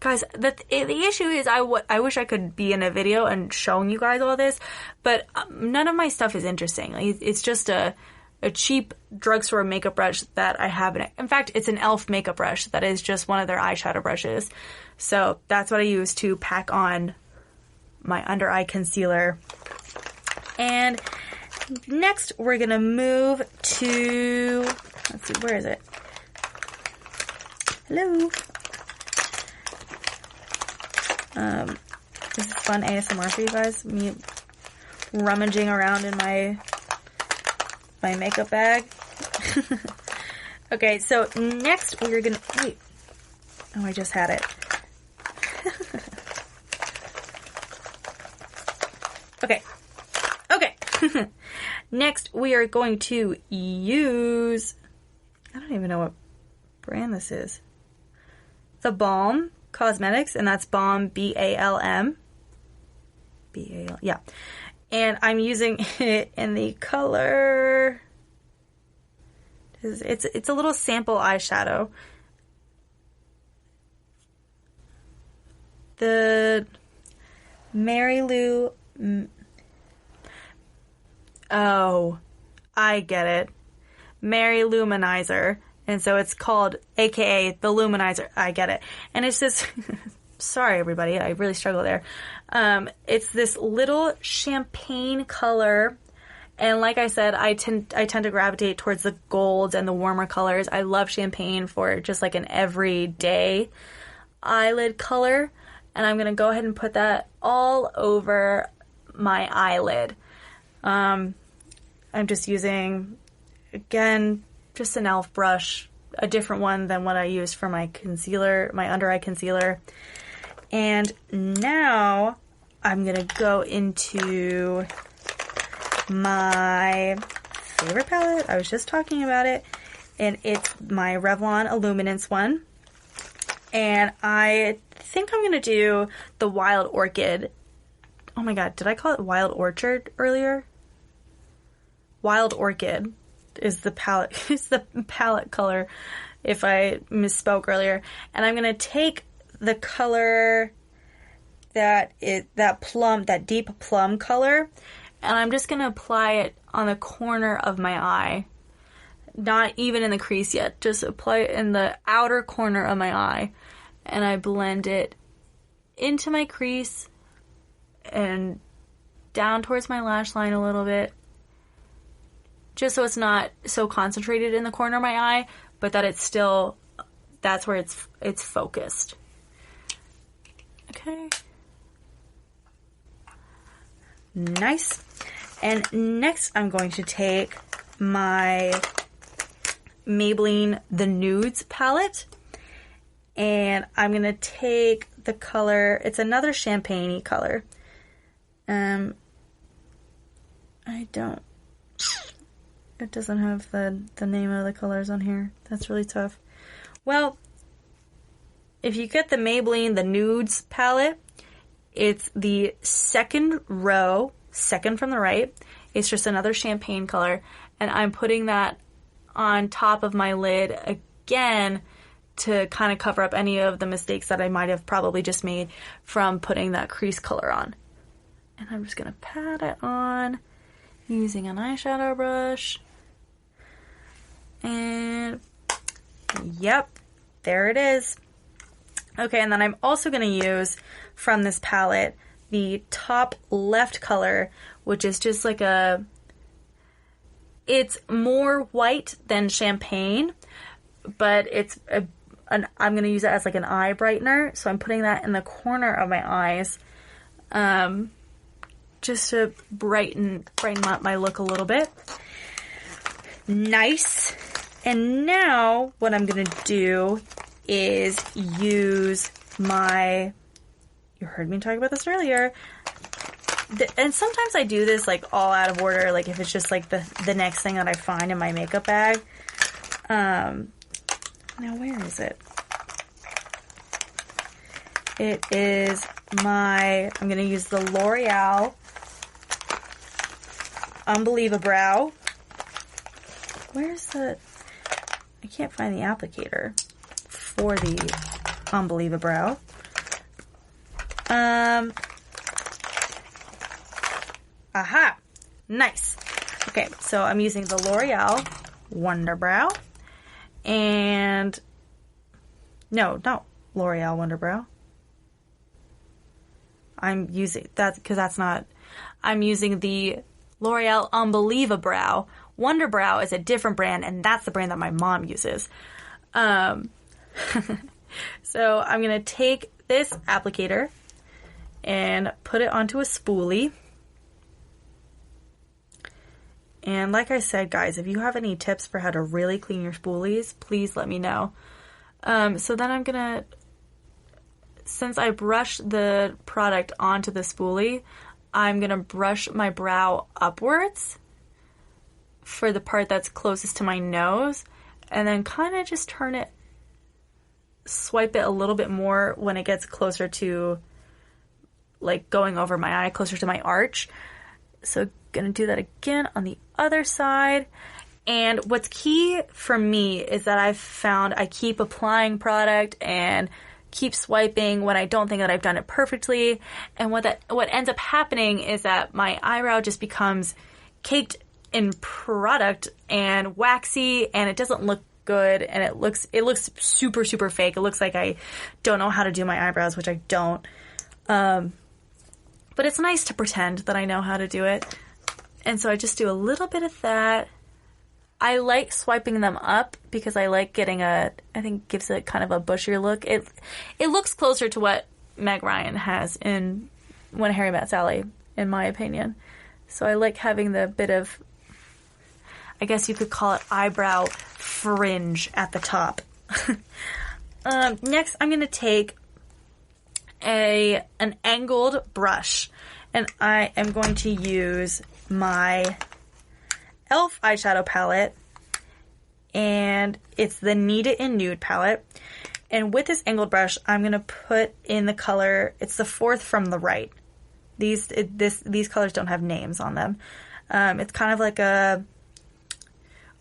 guys, the issue is I wish I could be in a video and showing you guys all this, but none of my stuff is interesting. Like, it's just a cheap drugstore makeup brush that I have. In fact, it's an e.l.f. makeup brush that is just one of their eyeshadow brushes. So that's what I use to pack on my under eye concealer. And next we're going to move to, let's see, where is it? Hello. This is fun ASMR for you guys. Me rummaging around in my makeup bag. Okay, so next we're gonna, wait. Oh, I just had it. Okay. Next we are going to use, I don't even know what brand this is. The Balm Cosmetics, and that's Balm, B-A-L-M. B-A-L, yeah. And I'm using it in the color, it's a little sample eyeshadow. The Mary Lou, oh, I get it. Mary Luminizer. And so it's called, AKA the Luminizer. I get it. And it's this, sorry everybody, I really struggle there. It's this little champagne color. And like I said, I tend to gravitate towards the golds and the warmer colors. I love champagne for just like an everyday eyelid color. And I'm going to go ahead and put that all over my eyelid. I'm just using, again, just an e.l.f. brush, a different one than what I used for my concealer, my under eye concealer. And now I'm going to go into my favorite palette. I was just talking about it. And it's my Revlon Illuminance one. And I think I'm going to do the Wild Orchid. Oh my god, did I call it Wild Orchard earlier? Wild Orchid is the palette color, if I misspoke earlier. And I'm going to take the color that deep plum color, and I'm just going to apply it on the corner of my eye. Not even in the crease yet, just apply it in the outer corner of my eye. And I blend it into my crease and down towards my lash line a little bit. Just so it's not so concentrated in the corner of my eye, but that it's still, that's where it's focused. Okay. Nice. And next I'm going to take my Maybelline The Nudes palette. And I'm going to take the color, it's another champagne-y color. It doesn't have the name of the colors on here. That's really tough. Well, if you get the Maybelline The Nudes palette, it's the second row, second from the right. It's just another champagne color. And I'm putting that on top of my lid again to kind of cover up any of the mistakes that I might have probably just made from putting that crease color on. And I'm just going to pat it on using an eyeshadow brush. And yep, there it is. Okay, and then I'm also going to use from this palette the top left color, which is just like it's more white than champagne, but I'm going to use it as like an eye brightener. So I'm putting that in the corner of my eyes, just to brighten up my look a little bit. Nice. And now what I'm going to do is use my, you heard me talk about this earlier, and sometimes I do this like all out of order, like if it's just like the next thing that I find in my makeup bag. Now where is it? It is I'm going to use the L'Oreal Unbelievable. Where's I can't find the applicator for the Unbelievable. Aha! Nice. Okay, so I'm using the L'Oreal Wonder Brow. And no, not L'Oreal Wonder Brow. I'm using I'm using the L'Oreal Unbelievable. Wonder Brow is a different brand, and that's the brand that my mom uses. So I'm going to take this applicator and put it onto a spoolie. And like I said, guys, if you have any tips for how to really clean your spoolies, please let me know. So then I'm going to, since I brushed the product onto the spoolie, I'm going to brush my brow upwards for the part that's closest to my nose, and then kind of just swipe it a little bit more when it gets closer to, like, going over my eye, closer to my arch. So gonna do that again on the other side. And what's key for me is that I've found I keep applying product and keep swiping when I don't think that I've done it perfectly. And what ends up happening is that my eyebrow just becomes caked in product and waxy, and it doesn't look good, and it looks super, super fake. It looks like I don't know how to do my eyebrows, which I don't. But it's nice to pretend that I know how to do it. And so I just do a little bit of that. I like swiping them up because I like getting I think gives it kind of a bushier look. It looks closer to what Meg Ryan has in When Harry Met Sally, in my opinion. So I like having the bit of, I guess you could call it eyebrow fringe at the top. Next, I'm going to take an angled brush, and I am going to use my e.l.f. eyeshadow palette, and it's the Need It in Nude palette. And with this angled brush, I'm going to put in the color, it's the fourth from the right. These colors don't have names on them. It's kind of like a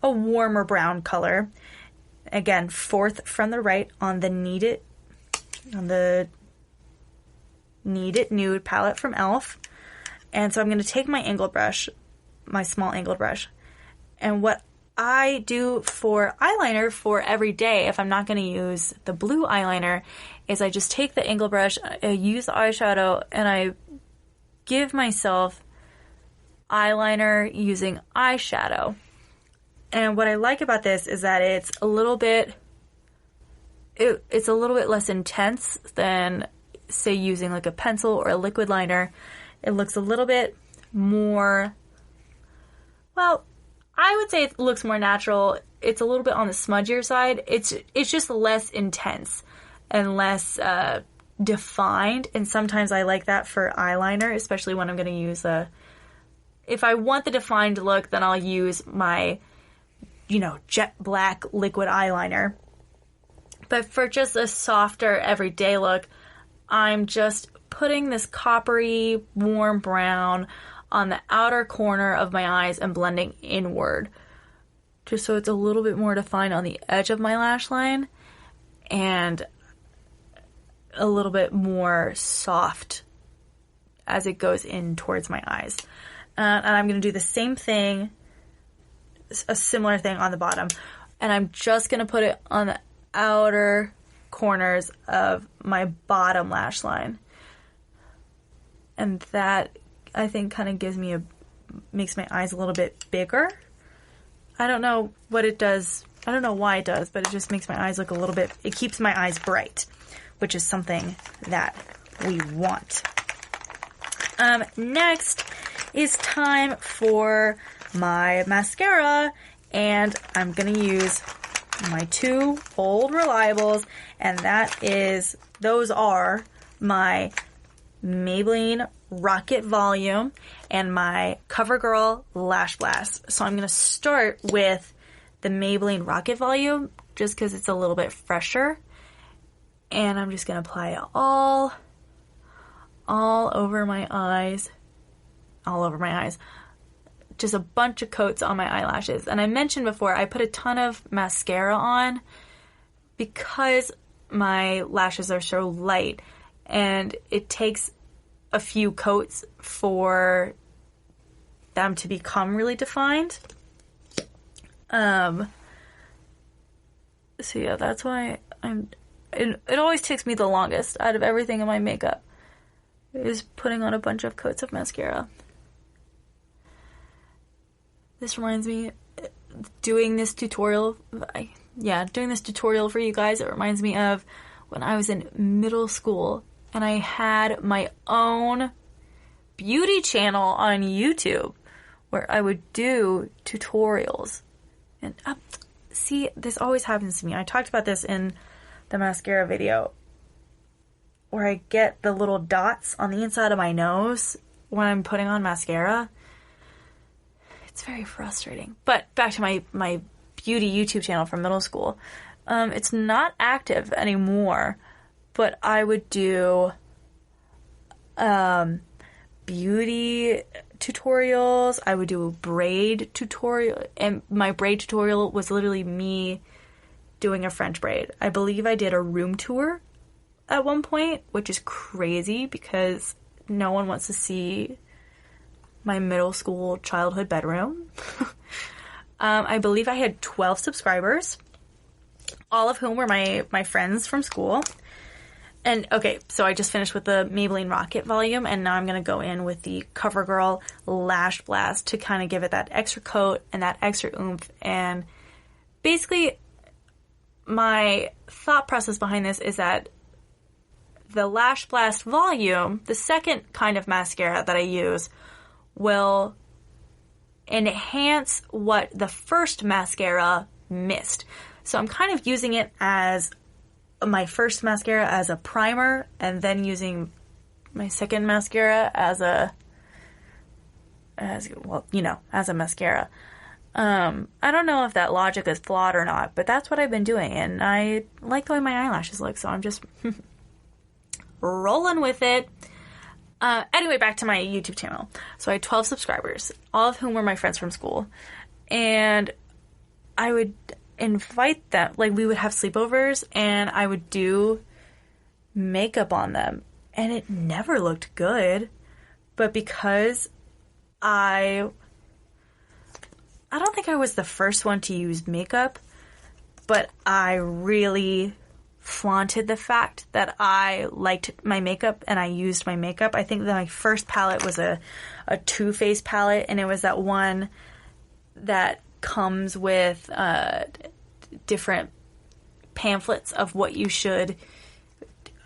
warmer brown color. Again, fourth from the right on the Need It Nude palette from e.l.f. And so I'm going to take my angled brush, my small angled brush, and what I do for eyeliner for every day, if I'm not going to use the blue eyeliner, is I just take the angled brush, I use the eyeshadow, and I give myself eyeliner using eyeshadow. And what I like about this is that it's a little bit less intense than, say, using like a pencil or a liquid liner. It looks a little bit more, well, I would say it looks more natural. It's a little bit on the smudgier side. It's just less intense and less defined. And sometimes I like that for eyeliner, especially when I'm going to use if I want the defined look, then I'll use my, jet black liquid eyeliner. But for just a softer everyday look, I'm just putting this coppery, warm brown on the outer corner of my eyes and blending inward, just so it's a little bit more defined on the edge of my lash line and a little bit more soft as it goes in towards my eyes. And I'm going to do the same thing, a similar thing on the bottom, and I'm just going to put it on the outer corners of my bottom lash line. And that, I think, kind of makes my eyes a little bit bigger. I don't know what it does. I don't know why it does, but it just makes my eyes look a little bit, it keeps my eyes bright, which is something that we want. Next, is time for my mascara, and I'm going to use my 2 old reliables, and those are my Maybelline Rocket Volume and my CoverGirl Lash Blast. So I'm going to start with the Maybelline Rocket Volume just because it's a little bit fresher. And I'm just going to apply it all over my eyes. All over my eyes. Just a bunch of coats on my eyelashes. And I mentioned before, I put a ton of mascara on because my lashes are so light. And it takes a few coats for them to become really defined. So yeah, that's why it always takes me the longest out of everything in my makeup is putting on a bunch of coats of mascara. This reminds me, doing this tutorial for you guys, it reminds me of when I was in middle school and I had my own beauty channel on YouTube where I would do tutorials. And see, this always happens to me. I talked about this in the mascara video where I get the little dots on the inside of my nose when I'm putting on mascara. It's very frustrating. But back to my beauty YouTube channel from middle school. It's not active anymore, but I would do beauty tutorials. I would do a braid tutorial, and my braid tutorial was literally me doing a French braid. I believe I did a room tour at one point, which is crazy because no one wants to see my middle school childhood bedroom. I believe I had 12 subscribers, all of whom were my friends from school. And okay, so I just finished with the Maybelline Rocket Volume, and now I'm going to go in with the CoverGirl Lash Blast to kind of give it that extra coat and that extra oomph. And basically, my thought process behind this is that the Lash Blast Volume, the second kind of mascara that I use, will enhance what the first mascara missed. So I'm kind of using it as my first mascara as a primer, and then using my second mascara as a mascara. I don't know if that logic is flawed or not, but that's what I've been doing, and I like the way my eyelashes look, so I'm just rolling with it. Anyway, back to my YouTube channel. So I had 12 subscribers, all of whom were my friends from school, and I would invite them, like we would have sleepovers, and I would do makeup on them, and it never looked good. But because I don't think I was the first one to use makeup, but I really flaunted the fact that I liked my makeup and I used my makeup. I think that my first palette was a Too Faced palette, and it was that one that comes with different pamphlets of what you should,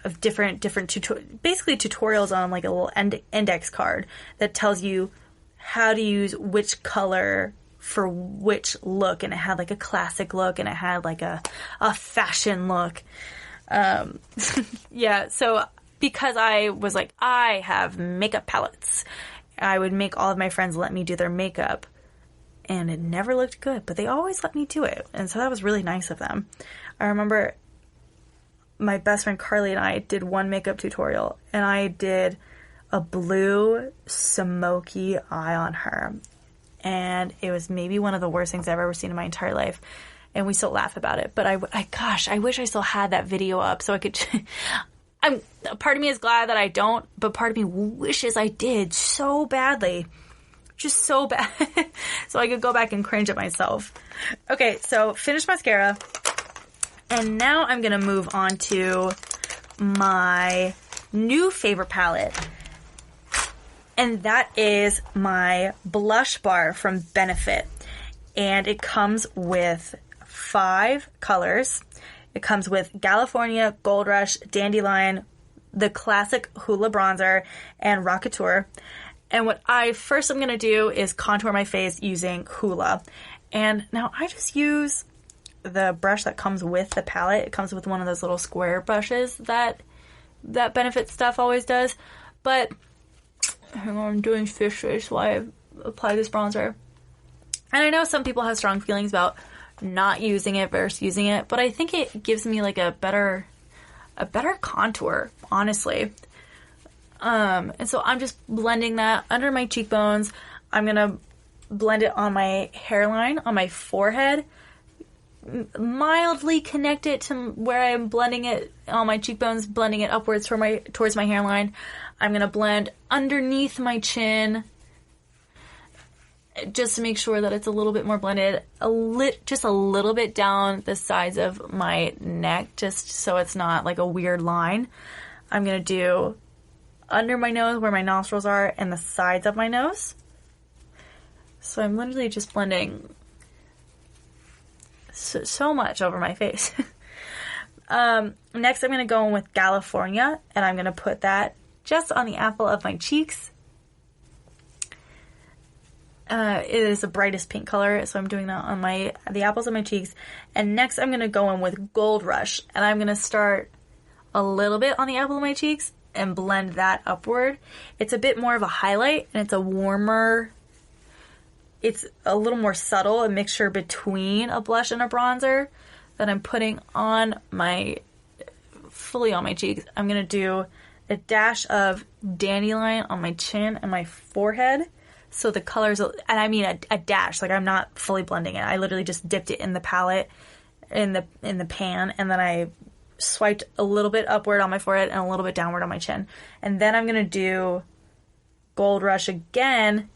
of different basically tutorials on like a little index card that tells you how to use which color for which look, and it had like a classic look and it had like a fashion look. Yeah, so because I was like, I have makeup palettes, I would make all of my friends let me do their makeup, and it never looked good, but they always let me do it, and so that was really nice of them. I remember my best friend Carly and I did one makeup tutorial, and I did a blue smoky eye on her, and it was maybe one of the worst things I've ever seen in my entire life, and we still laugh about it. But I wish I still had that video up so I could. Part of me is glad that I don't, but part of me wishes I did so badly. Just so bad. So I could go back and cringe at myself. Okay, so finished mascara. And now I'm going to move on to my new favorite palette. And that is my blush bar from Benefit. And it comes with 5 colors. It comes with California, Gold Rush, Dandelion, the classic Hoola Bronzer, and Rockateur. And what first I'm going to do is contour my face using Hoola. And now I just use the brush that comes with the palette. It comes with one of those little square brushes that Benefit Stuff always does. But hang on, I'm doing fish face while I apply this bronzer. And I know some people have strong feelings about not using it versus using it, but I think it gives me like a better contour, honestly. And so I'm just blending that under my cheekbones. I'm gonna blend it on my hairline, on my forehead, mildly connect it to where I'm blending it on my cheekbones, blending it upwards towards my hairline. I'm gonna blend underneath my chin, just to make sure that it's a little bit more blended, just a little bit down the sides of my neck, just so it's not like a weird line. I'm going to do under my nose where my nostrils are and the sides of my nose. So I'm literally just blending so much over my face. Next I'm going to go in with California, and I'm going to put that just on the apple of my cheeks. It is the brightest pink color, so I'm doing that on the apples of my cheeks. And next I'm going to go in with Gold Rush, and I'm going to start a little bit on the apple of my cheeks and blend that upward. It's a bit more of a highlight, and it's a little more subtle, a mixture between a blush and a bronzer that I'm putting fully on my cheeks. I'm going to do a dash of Dandelion on my chin and my forehead. So the colors, and I mean a dash, like I'm not fully blending it. I literally just dipped it in the palette, in the pan, and then I swiped a little bit upward on my forehead and a little bit downward on my chin. And then I'm going to do Gold Rush again,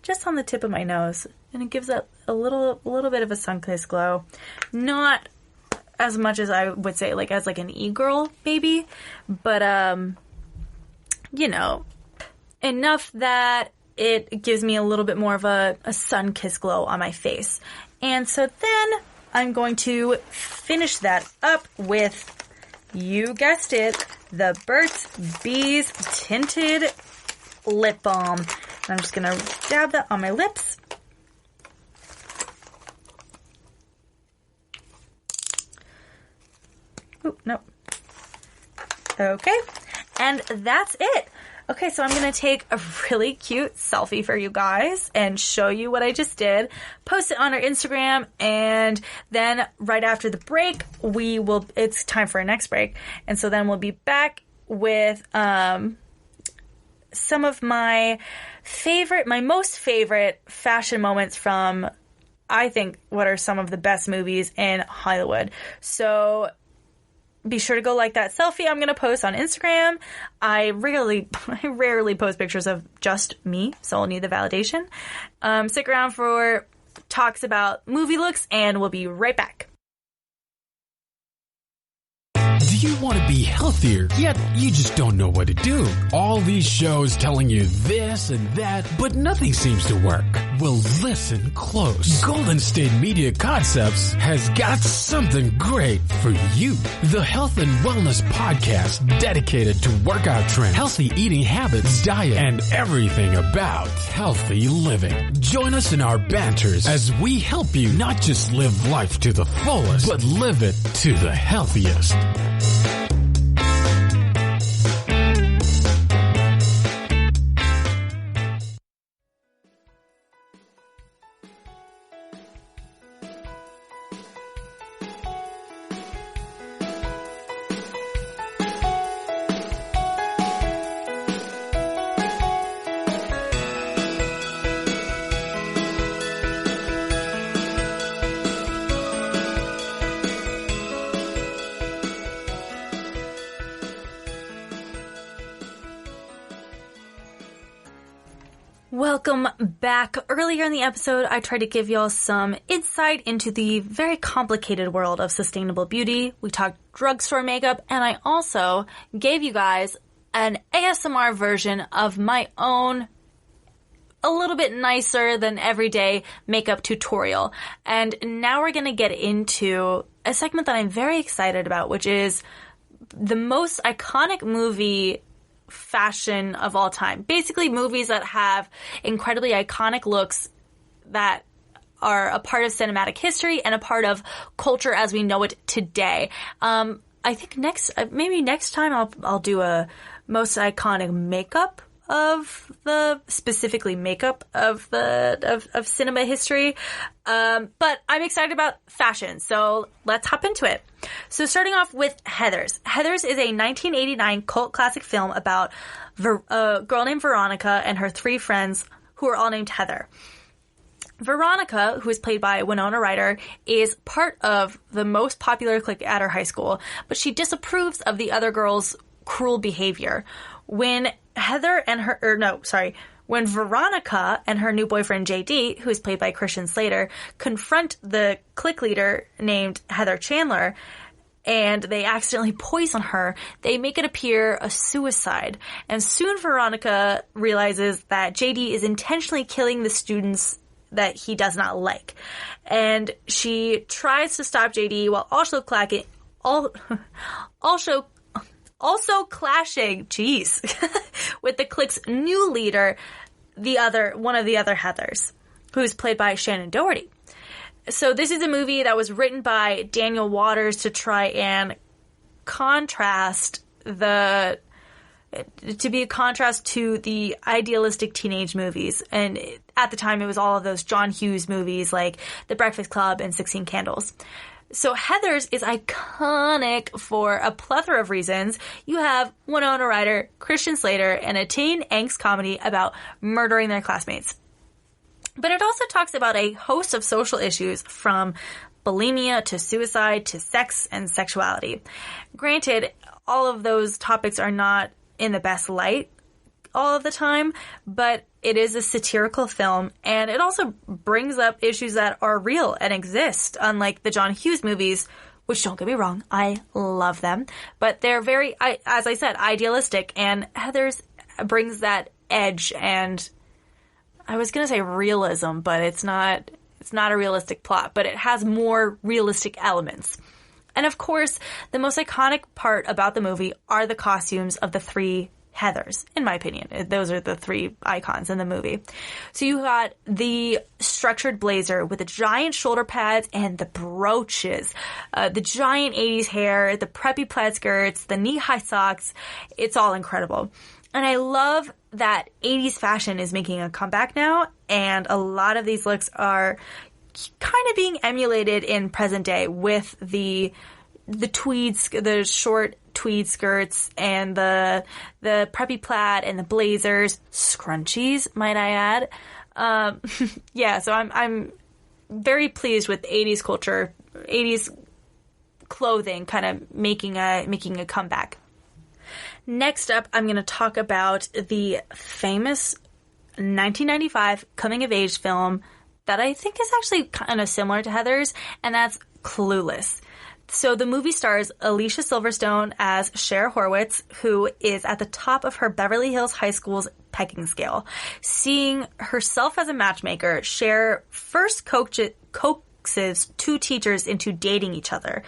just on the tip of my nose. And it gives it a little bit of a sun-kissed glow. Not as much as I would say, like as like an e-girl, maybe. But, enough that it gives me a little bit more of a sun-kissed glow on my face. And so then I'm going to finish that up with, you guessed it, the Burt's Bees Tinted Lip Balm. And I'm just going to dab that on my lips. Oop, nope. Okay. And that's it. Okay, so I'm going to take a really cute selfie for you guys and show you what I just did, post it on our Instagram, and then right after the break, it's time for our next break. And so then we'll be back with some of my most favorite fashion moments from, I think, what are some of the best movies in Hollywood. So be sure to go like that selfie I'm going to post on Instagram. I rarely post pictures of just me, so I'll need the validation. Stick around for talks about movie looks, and we'll be right back. Do you want to be healthier, yet you just don't know what to do? All these shows telling you this and that, but nothing seems to work. Well, listen close. Golden State Media Concepts has got something great for you. The Health and Wellness Podcast, dedicated to workout trends, healthy eating habits, diet, and everything about healthy living. Join us in our banters as we help you not just live life to the fullest, but live it to the healthiest. Welcome back. Earlier in the episode, I tried to give y'all some insight into the very complicated world of sustainable beauty. We talked drugstore makeup, and I also gave you guys an ASMR version of my own, a little bit nicer than everyday makeup tutorial. And now we're going to get into a segment that I'm very excited about, which is the most iconic movie fashion of all time. Basically, movies that have incredibly iconic looks that are a part of cinematic history and a part of culture as we know it today. I think next time I'll do a most iconic makeup of specifically makeup of cinema history. But I'm excited about fashion, so let's hop into it. So starting off with Heathers. Heathers is a 1989 cult classic film about a girl named Veronica and her 3 friends who are all named Heather. Veronica, who is played by Winona Ryder, is part of the most popular clique at her high school, but she disapproves of the other girls' cruel behavior. When Veronica and her new boyfriend JD, who is played by Christian Slater, confront the clique leader named Heather Chandler, and they accidentally poison her, they make it appear a suicide. And soon Veronica realizes that JD is intentionally killing the students that he does not like. And she tries to stop JD while also clashing, with the clique's new leader, one of the other Heathers, who's played by Shannon Doherty. So this is a movie that was written by Daniel Waters to try and be a contrast to the idealistic teenage movies. And at the time, it was all of those John Hughes movies like The Breakfast Club and 16 Candles. So Heathers is iconic for a plethora of reasons. You have Winona Ryder, Christian Slater, and a teen angst comedy about murdering their classmates. But it also talks about a host of social issues, from bulimia to suicide to sex and sexuality. Granted, all of those topics are not in the best light all of the time, but it is a satirical film, and it also brings up issues that are real and exist, unlike the John Hughes movies, which, don't get me wrong, I love them, but they're very, as I said, idealistic, and Heathers brings that edge, and I was going to say realism, but it's not a realistic plot, but it has more realistic elements. And of course, the most iconic part about the movie are the costumes of the 3 Heathers, in my opinion. Those are the 3 icons in the movie. So you got the structured blazer with the giant shoulder pads and the brooches, the giant 80s hair, the preppy plaid skirts, the knee-high socks. It's all incredible. And I love that 80s fashion is making a comeback now, and a lot of these looks are kind of being emulated in present day with the tweeds, the short tweed skirts, and the preppy plaid and the blazers, scrunchies, might I add. So I'm very pleased with 80s culture, 80s clothing kind of making a comeback. Next up, I'm going to talk about the famous 1995 coming-of-age film that I think is actually kind of similar to Heathers, and that's Clueless. So the movie stars Alicia Silverstone as Cher Horwitz, who is at the top of her Beverly Hills High School's pecking scale. Seeing herself as a matchmaker, Cher first coaxes 2 teachers into dating each other.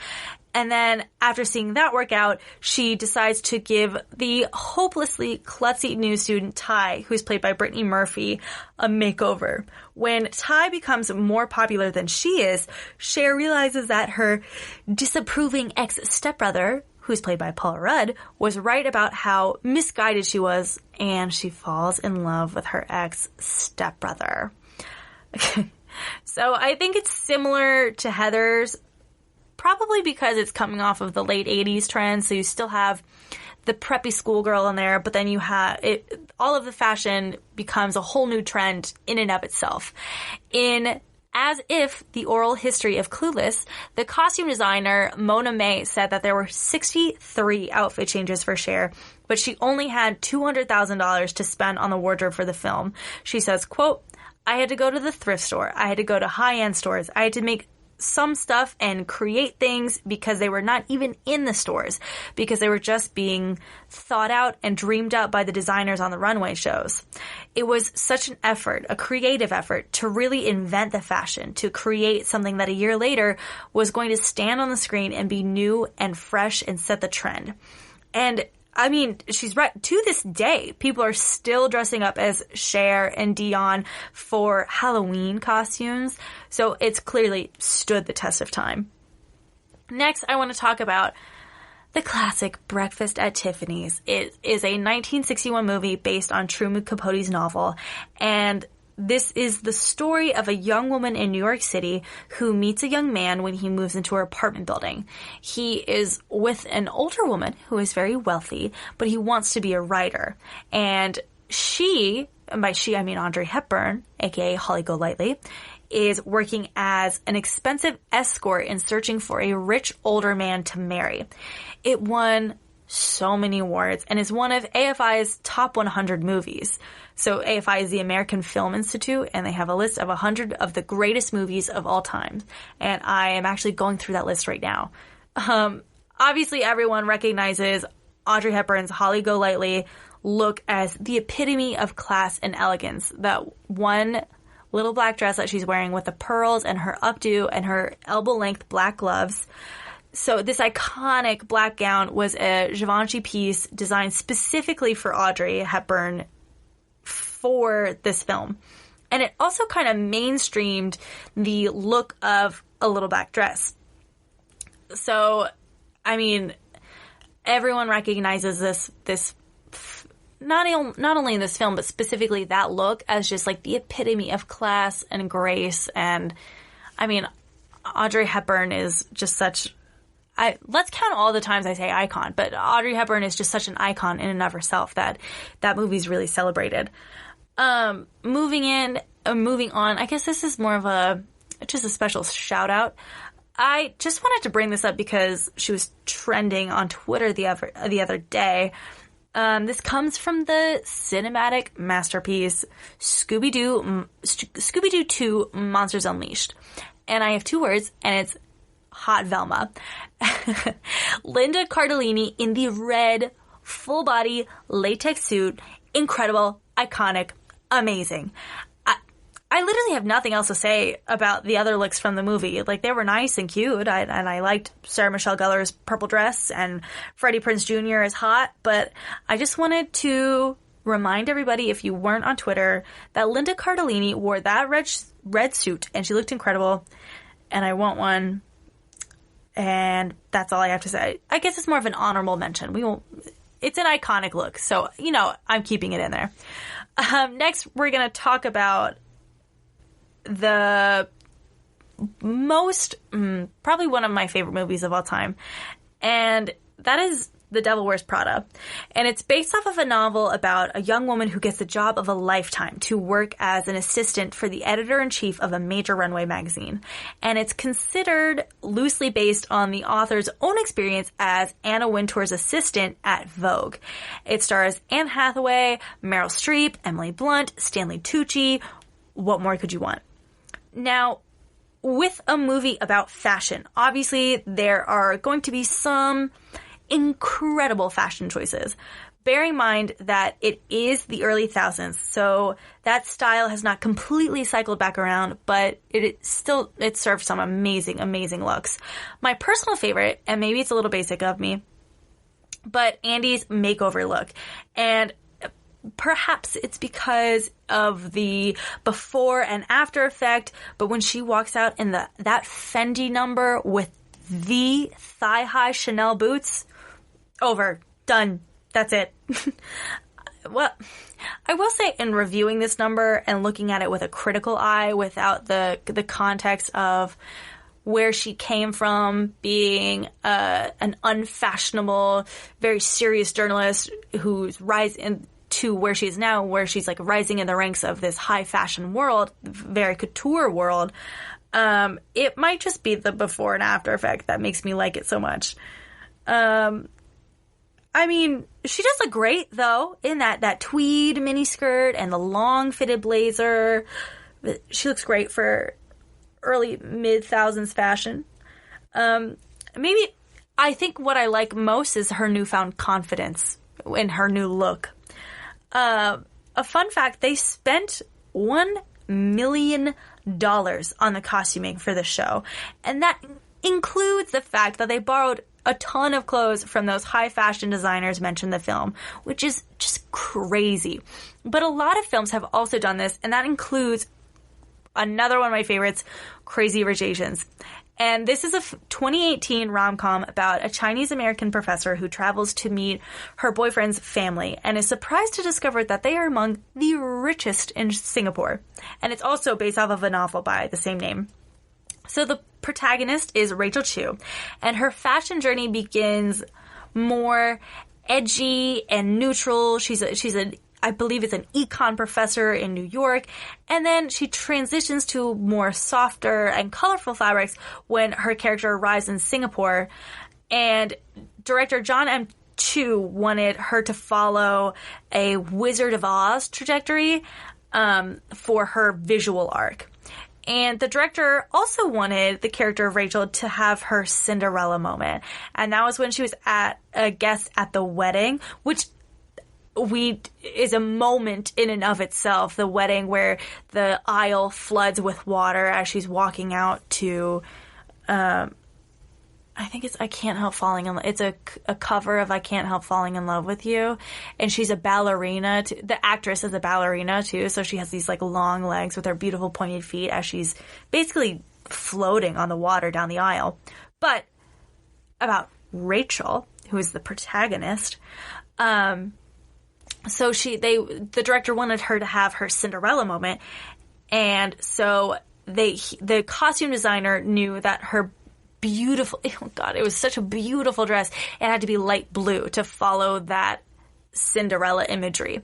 And then after seeing that work out, she decides to give the hopelessly klutzy new student, Ty, who's played by Brittany Murphy, a makeover. When Ty becomes more popular than she is, Cher realizes that her disapproving ex-stepbrother, who's played by Paul Rudd, was right about how misguided she was, and she falls in love with her ex-stepbrother. So I think it's similar to Heathers, probably because it's coming off of the late 80s trend, so you still have the preppy schoolgirl in there, but then you have all of the fashion becomes a whole new trend in and of itself. In As If, the Oral History of Clueless, the costume designer Mona May said that there were 63 outfit changes for Cher, but she only had $200,000 to spend on the wardrobe for the film. She says, quote, "I had to go to the thrift store. I had to go to high-end stores. I had to make some stuff and create things because they were not even in the stores, because they were just being thought out and dreamed up by the designers on the runway shows. It was such an effort, a creative effort, to really invent the fashion, to create something that a year later was going to stand on the screen and be new and fresh and set the trend." And I mean, she's right. To this day, people are still dressing up as Cher and Dion for Halloween costumes. So it's clearly stood the test of time. Next, I want to talk about the classic Breakfast at Tiffany's. It is a 1961 movie based on Truman Capote's novel, and this is the story of a young woman in New York City who meets a young man when he moves into her apartment building. He is with an older woman who is very wealthy, but he wants to be a writer. And she, and by she I mean Audrey Hepburn, aka Holly Golightly, is working as an expensive escort and searching for a rich older man to marry. It won so many awards and is one of AFI's top 100 movies. So AFI is the American Film Institute, and they have a list of 100 of the greatest movies of all time. And I am actually going through that list right now. Obviously, everyone recognizes Audrey Hepburn's Holly Golightly look as the epitome of class and elegance. That one little black dress that she's wearing with the pearls and her updo and her elbow-length black gloves. So this iconic black gown was a Givenchy piece designed specifically for Audrey Hepburn for this film. And it also kind of mainstreamed the look of a little black dress. So, I mean, everyone recognizes this not only in this film, but specifically that look as just like the epitome of class and grace. And I mean, Audrey Hepburn is just such, let's count all the times I say icon, but Audrey Hepburn is just such an icon in and of herself that movie's really celebrated. Moving on, I guess this is more of just a special shout out. I just wanted to bring this up because she was trending on Twitter the other day. This comes from the cinematic masterpiece Scooby-Doo 2 Monsters Unleashed. And I have two words, and it's Hot Velma. Linda Cardellini in the red, full-body latex suit. Incredible, iconic, amazing. I literally have nothing else to say about the other looks from the movie. Like, they were nice and cute, and I liked Sarah Michelle Gellar's purple dress, and Freddie Prinze Jr. is hot, but I just wanted to remind everybody, if you weren't on Twitter, that Linda Cardellini wore that red suit, and she looked incredible, and I want one, and that's all I have to say. I guess it's more of an honorable mention. It's an iconic look, so, I'm keeping it in there. Next, we're going to talk about the most, probably one of my favorite movies of all time, and that is The Devil Wears Prada. And it's based off of a novel about a young woman who gets the job of a lifetime to work as an assistant for the editor-in-chief of a major runway magazine. And it's considered loosely based on the author's own experience as Anna Wintour's assistant at Vogue. It stars Anne Hathaway, Meryl Streep, Emily Blunt, Stanley Tucci. What more could you want? Now, with a movie about fashion, obviously there are going to be some incredible fashion choices. Bear in mind that it is the early thousands, so that style has not completely cycled back around, but it served some amazing, amazing looks. My personal favorite, and maybe it's a little basic of me, but Andy's makeover look. And perhaps it's because of the before and after effect, but when she walks out in that Fendi number with the thigh-high Chanel boots, over. Done. That's it. Well, I will say in reviewing this number and looking at it with a critical eye without the context of where she came from, being an unfashionable, very serious journalist who's rising to where she is now, where she's like rising in the ranks of this high fashion world, very couture world. It might just be the before and after effect that makes me like it so much. I mean, she does look great though in that tweed miniskirt and the long fitted blazer. She looks great for early mid-thousands fashion. Maybe I think what I like most is her newfound confidence in her new look. A fun fact, they spent $1 million on the costuming for the show. And that includes the fact that they borrowed a ton of clothes from those high fashion designers mentioned in the film, which is just crazy. But a lot of films have also done this, and that includes another one of my favorites, Crazy Rich Asians. And this is a 2018 rom-com about a Chinese-American professor who travels to meet her boyfriend's family and is surprised to discover that they are among the richest in Singapore. And it's also based off of a novel by the same name. So the protagonist is Rachel Chu, and her fashion journey begins more edgy and neutral. I believe it's an econ professor in New York, and then she transitions to more softer and colorful fabrics when her character arrives in Singapore. And director John M. Chu wanted her to follow a Wizard of Oz trajectory for her visual arc. And the director also wanted the character of Rachel to have her Cinderella moment. And that was when she was a guest at the wedding, which is a moment in and of itself. The wedding where the aisle floods with water as she's walking out to, I think it's I Can't Help Falling in Love. It's a cover of I Can't Help Falling in Love with You. And she's a ballerina. The actress is a ballerina, too. So she has these, like, long legs with her beautiful pointed feet as she's basically floating on the water down the aisle. But about Rachel, who is the protagonist, the director wanted her to have her Cinderella moment. And so the costume designer knew that her beautiful, oh God, it was such a beautiful dress. It had to be light blue to follow that Cinderella imagery.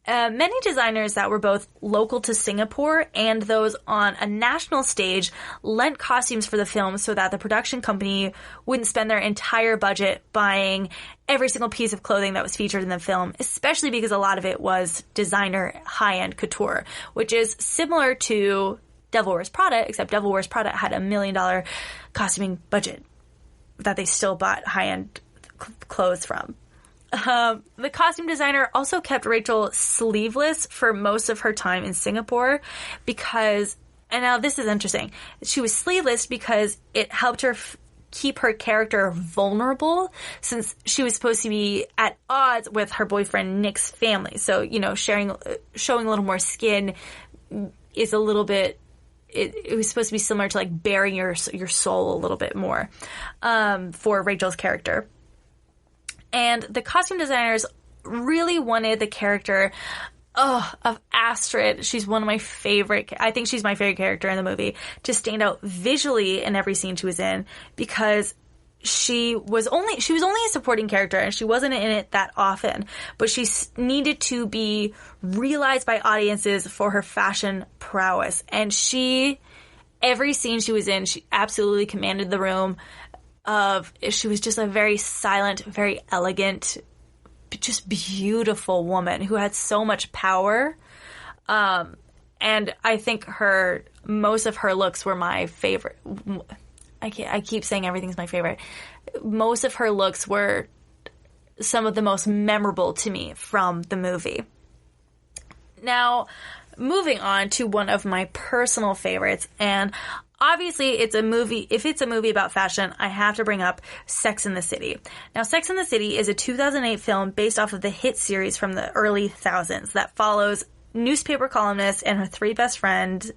Many designers that were both local to Singapore and those on a national stage lent costumes for the film so that the production company wouldn't spend their entire budget buying every single piece of clothing that was featured in the film, especially because a lot of it was designer high-end couture, which is similar to Devil Wears Prada, except Devil Wears Prada had $1 million costuming budget that they still bought high-end clothes from. The costume designer also kept Rachel sleeveless for most of her time in Singapore because, and now this is interesting, she was sleeveless because it helped her keep her character vulnerable since she was supposed to be at odds with her boyfriend Nick's family. So, you know, showing a little more skin is a little bit, it was supposed to be similar to like bearing your soul a little bit more for Rachel's character. And the costume designers really wanted the character of Astrid. She's one of my favorite. I think she's my favorite character in the movie, to stand out visually in every scene she was in because she was only a supporting character and she wasn't in it that often, but she needed to be realized by audiences for her fashion prowess. And every scene she was in, she absolutely commanded the room. She was just a very silent, very elegant, just beautiful woman who had so much power. And I think most of her looks were my favorite. I keep saying everything's my favorite. Most of her looks were some of the most memorable to me from the movie. Now, moving on to one of my personal favorites, and obviously, it's a movie. If it's a movie about fashion, I have to bring up Sex and the City. Now, Sex and the City is a 2008 film based off of the hit series from the early 2000s that follows newspaper columnist and her three best friends.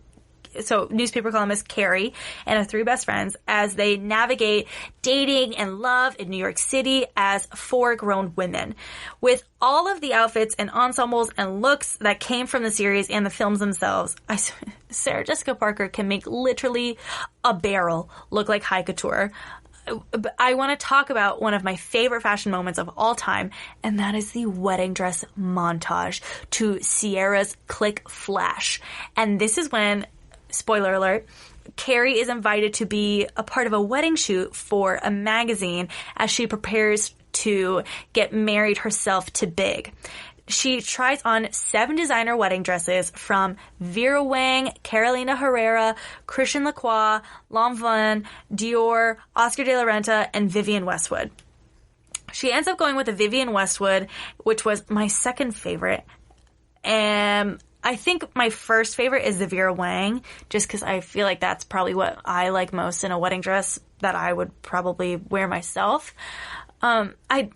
So, newspaper columnist Carrie and her three best friends as they navigate dating and love in New York City as four grown women. With all of the outfits and ensembles and looks that came from the series and the films themselves, Sarah Jessica Parker can make literally a barrel look like high couture. I want to talk about one of my favorite fashion moments of all time, and that is the wedding dress montage to Sierra's Click Flash. And this is when, spoiler alert, Carrie is invited to be a part of a wedding shoot for a magazine as she prepares to get married herself to Big. She tries on 7 designer wedding dresses from Vera Wang, Carolina Herrera, Christian Lacroix, Lanvin, Dior, Oscar de la Renta, and Vivienne Westwood. She ends up going with a Vivienne Westwood, which was my second favorite. And I think my first favorite is the Vera Wang, just because I feel like that's probably what I like most in a wedding dress that I would probably wear myself. I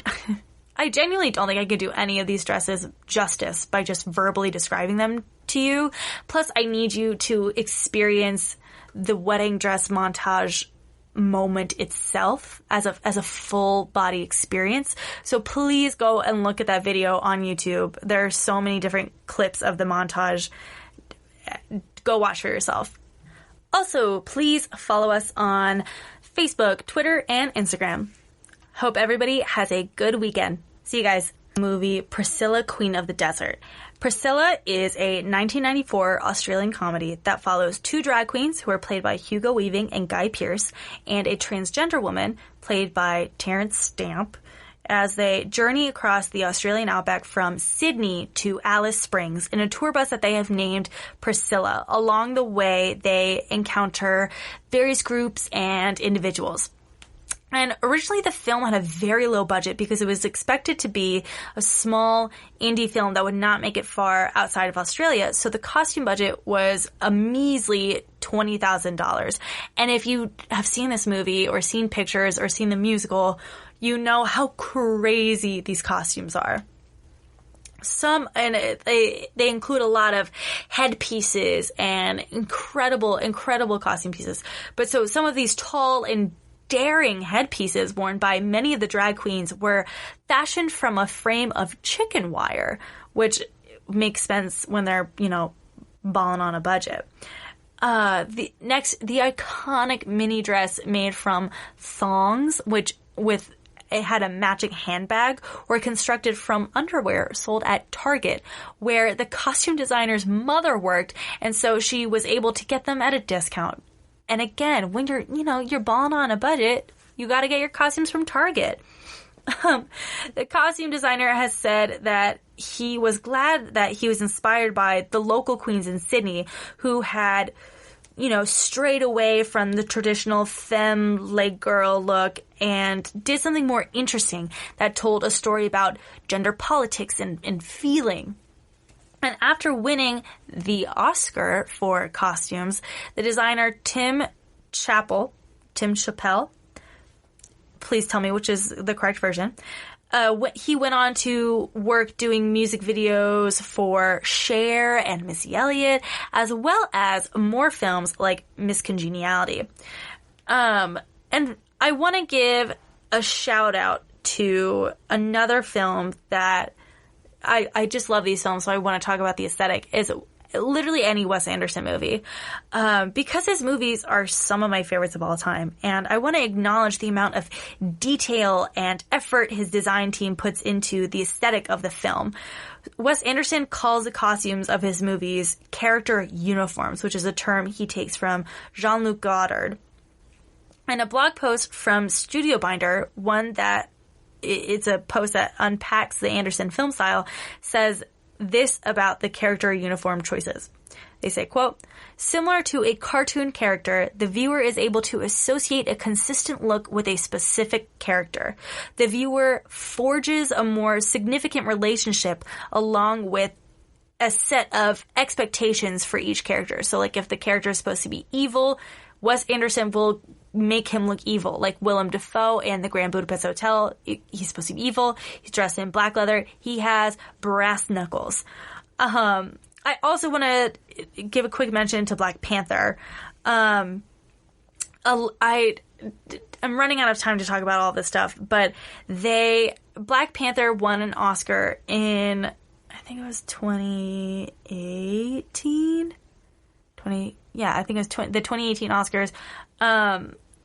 genuinely don't think I could do any of these dresses justice by just verbally describing them to you. Plus, I need you to experience the wedding dress montage moment itself as a full body experience. So please go and look at that video on YouTube. There are so many different clips of the montage. Go watch for yourself. Also, please follow us on Facebook, Twitter, and Instagram. Hope everybody has a good weekend. See you guys. Movie Priscilla, Queen of the Desert. Priscilla is a 1994 Australian comedy that follows two drag queens who are played by Hugo Weaving and Guy Pearce, and a transgender woman played by Terence Stamp, as they journey across the Australian outback from Sydney to Alice Springs in a tour bus that they have named Priscilla. Along the way, they encounter various groups and individuals. And originally the film had a very low budget because it was expected to be a small indie film that would not make it far outside of Australia. So the costume budget was a measly $20,000. And if you have seen this movie or seen pictures or seen the musical, you know how crazy these costumes are. They include a lot of headpieces and incredible costume pieces. But so some of these tall and daring headpieces worn by many of the drag queens were fashioned from a frame of chicken wire, which makes sense when they're, balling on a budget. The iconic mini dress made from thongs, it had a matching handbag, were constructed from underwear sold at Target, where the costume designer's mother worked, and so she was able to get them at a discount. And again, when you're balling on a budget, you got to get your costumes from Target. The costume designer has said that he was glad that he was inspired by the local queens in Sydney who had, strayed away from the traditional femme leg girl look and did something more interesting that told a story about gender politics and feeling. And after winning the Oscar for costumes, the designer Tim Chappell, please tell me which is the correct version, he went on to work doing music videos for Cher and Missy Elliott, as well as more films like Miss Congeniality. And I want to give a shout out to another film that I just love these films, so I want to talk about the aesthetic. Is literally any Wes Anderson movie, because his movies are some of my favorites of all time, and I want to acknowledge the amount of detail and effort his design team puts into the aesthetic of the film. Wes Anderson calls the costumes of his movies character uniforms, which is a term he takes from Jean-Luc Godard. In a blog post from Studio Binder, one that it's a post that unpacks the Anderson film style, says this about the character uniform choices. They say, quote, "Similar to a cartoon character, the viewer is able to associate a consistent look with a specific character. The viewer forges a more significant relationship along with a set of expectations for each character." So like if the character is supposed to be evil, Wes Anderson will make him look evil, like Willem Dafoe in The Grand Budapest Hotel. He's supposed to be evil. He's dressed in black leather. He has brass knuckles. I also want to give a quick mention to Black Panther. I'm running out of time to talk about all this stuff, but Black Panther won an Oscar in, I think it was 2018? I think it was the 2018 Oscars,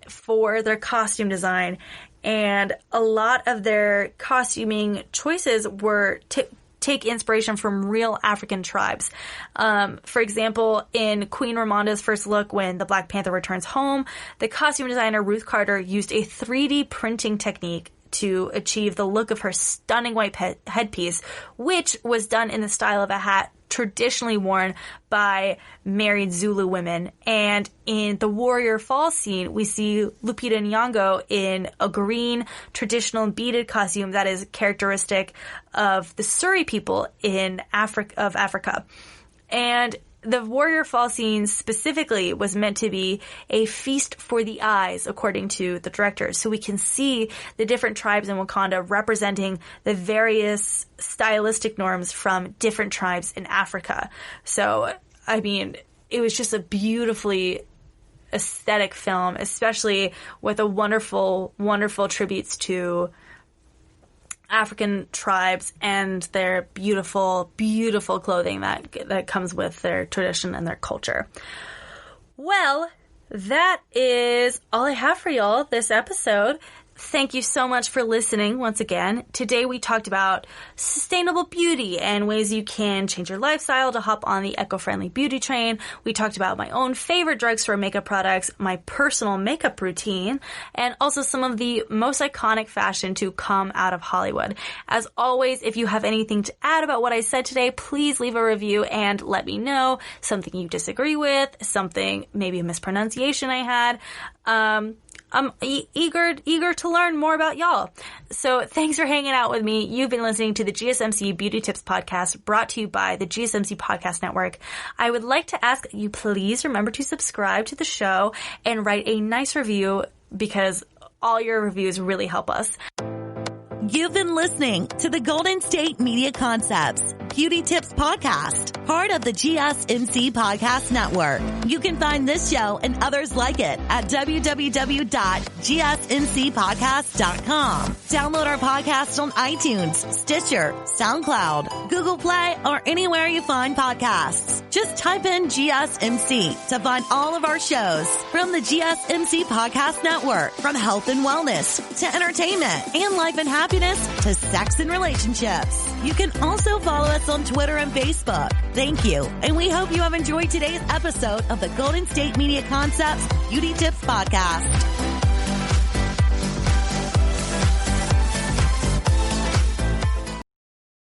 for their costume design. And a lot of their costuming choices were take inspiration from real African tribes. For example, in Queen Ramonda's first look when the Black Panther returns home, the costume designer Ruth Carter used a 3D printing technique to achieve the look of her stunning white headpiece, which was done in the style of a hat traditionally worn by married Zulu women. And in the Warrior Fall scene, we see Lupita Nyong'o in a green traditional beaded costume that is characteristic of the Suri people of Africa. And the warrior fall scene specifically was meant to be a feast for the eyes, according to the director. So we can see the different tribes in Wakanda representing the various stylistic norms from different tribes in Africa. So, I mean, it was just a beautifully aesthetic film, especially with a wonderful, wonderful tributes to African tribes and their beautiful, beautiful clothing that comes with their tradition and their culture. Well, that is all I have for y'all this episode. Thank you so much for listening once again. Today we talked about sustainable beauty and ways you can change your lifestyle to hop on the eco-friendly beauty train. We talked about my own favorite drugstore makeup products, my personal makeup routine, and also some of the most iconic fashion to come out of Hollywood. As always, if you have anything to add about what I said today, please leave a review and let me know something you disagree with, something, maybe a mispronunciation I had. I'm eager to learn more about y'all. So thanks for hanging out with me. You've been listening to the GSMC Beauty Tips Podcast, brought to you by the GSMC Podcast Network. I would like to ask that you please remember to subscribe to the show and write a nice review, because all your reviews really help us. You've been listening to the Golden State Media Concepts Beauty Tips Podcast, part of the GSMC Podcast Network. You can find this show and others like it at www.gsmcpodcast.com. Download our podcast on iTunes, Stitcher, SoundCloud, Google Play, or anywhere you find podcasts. Just type in GSMC to find all of our shows from the GSMC Podcast Network, from health and wellness to entertainment and life and happiness to sex and relationships. You can also follow us on Twitter and Facebook. Thank you, and we hope you have enjoyed today's episode of the Golden State Media Concepts Beauty Tips Podcast.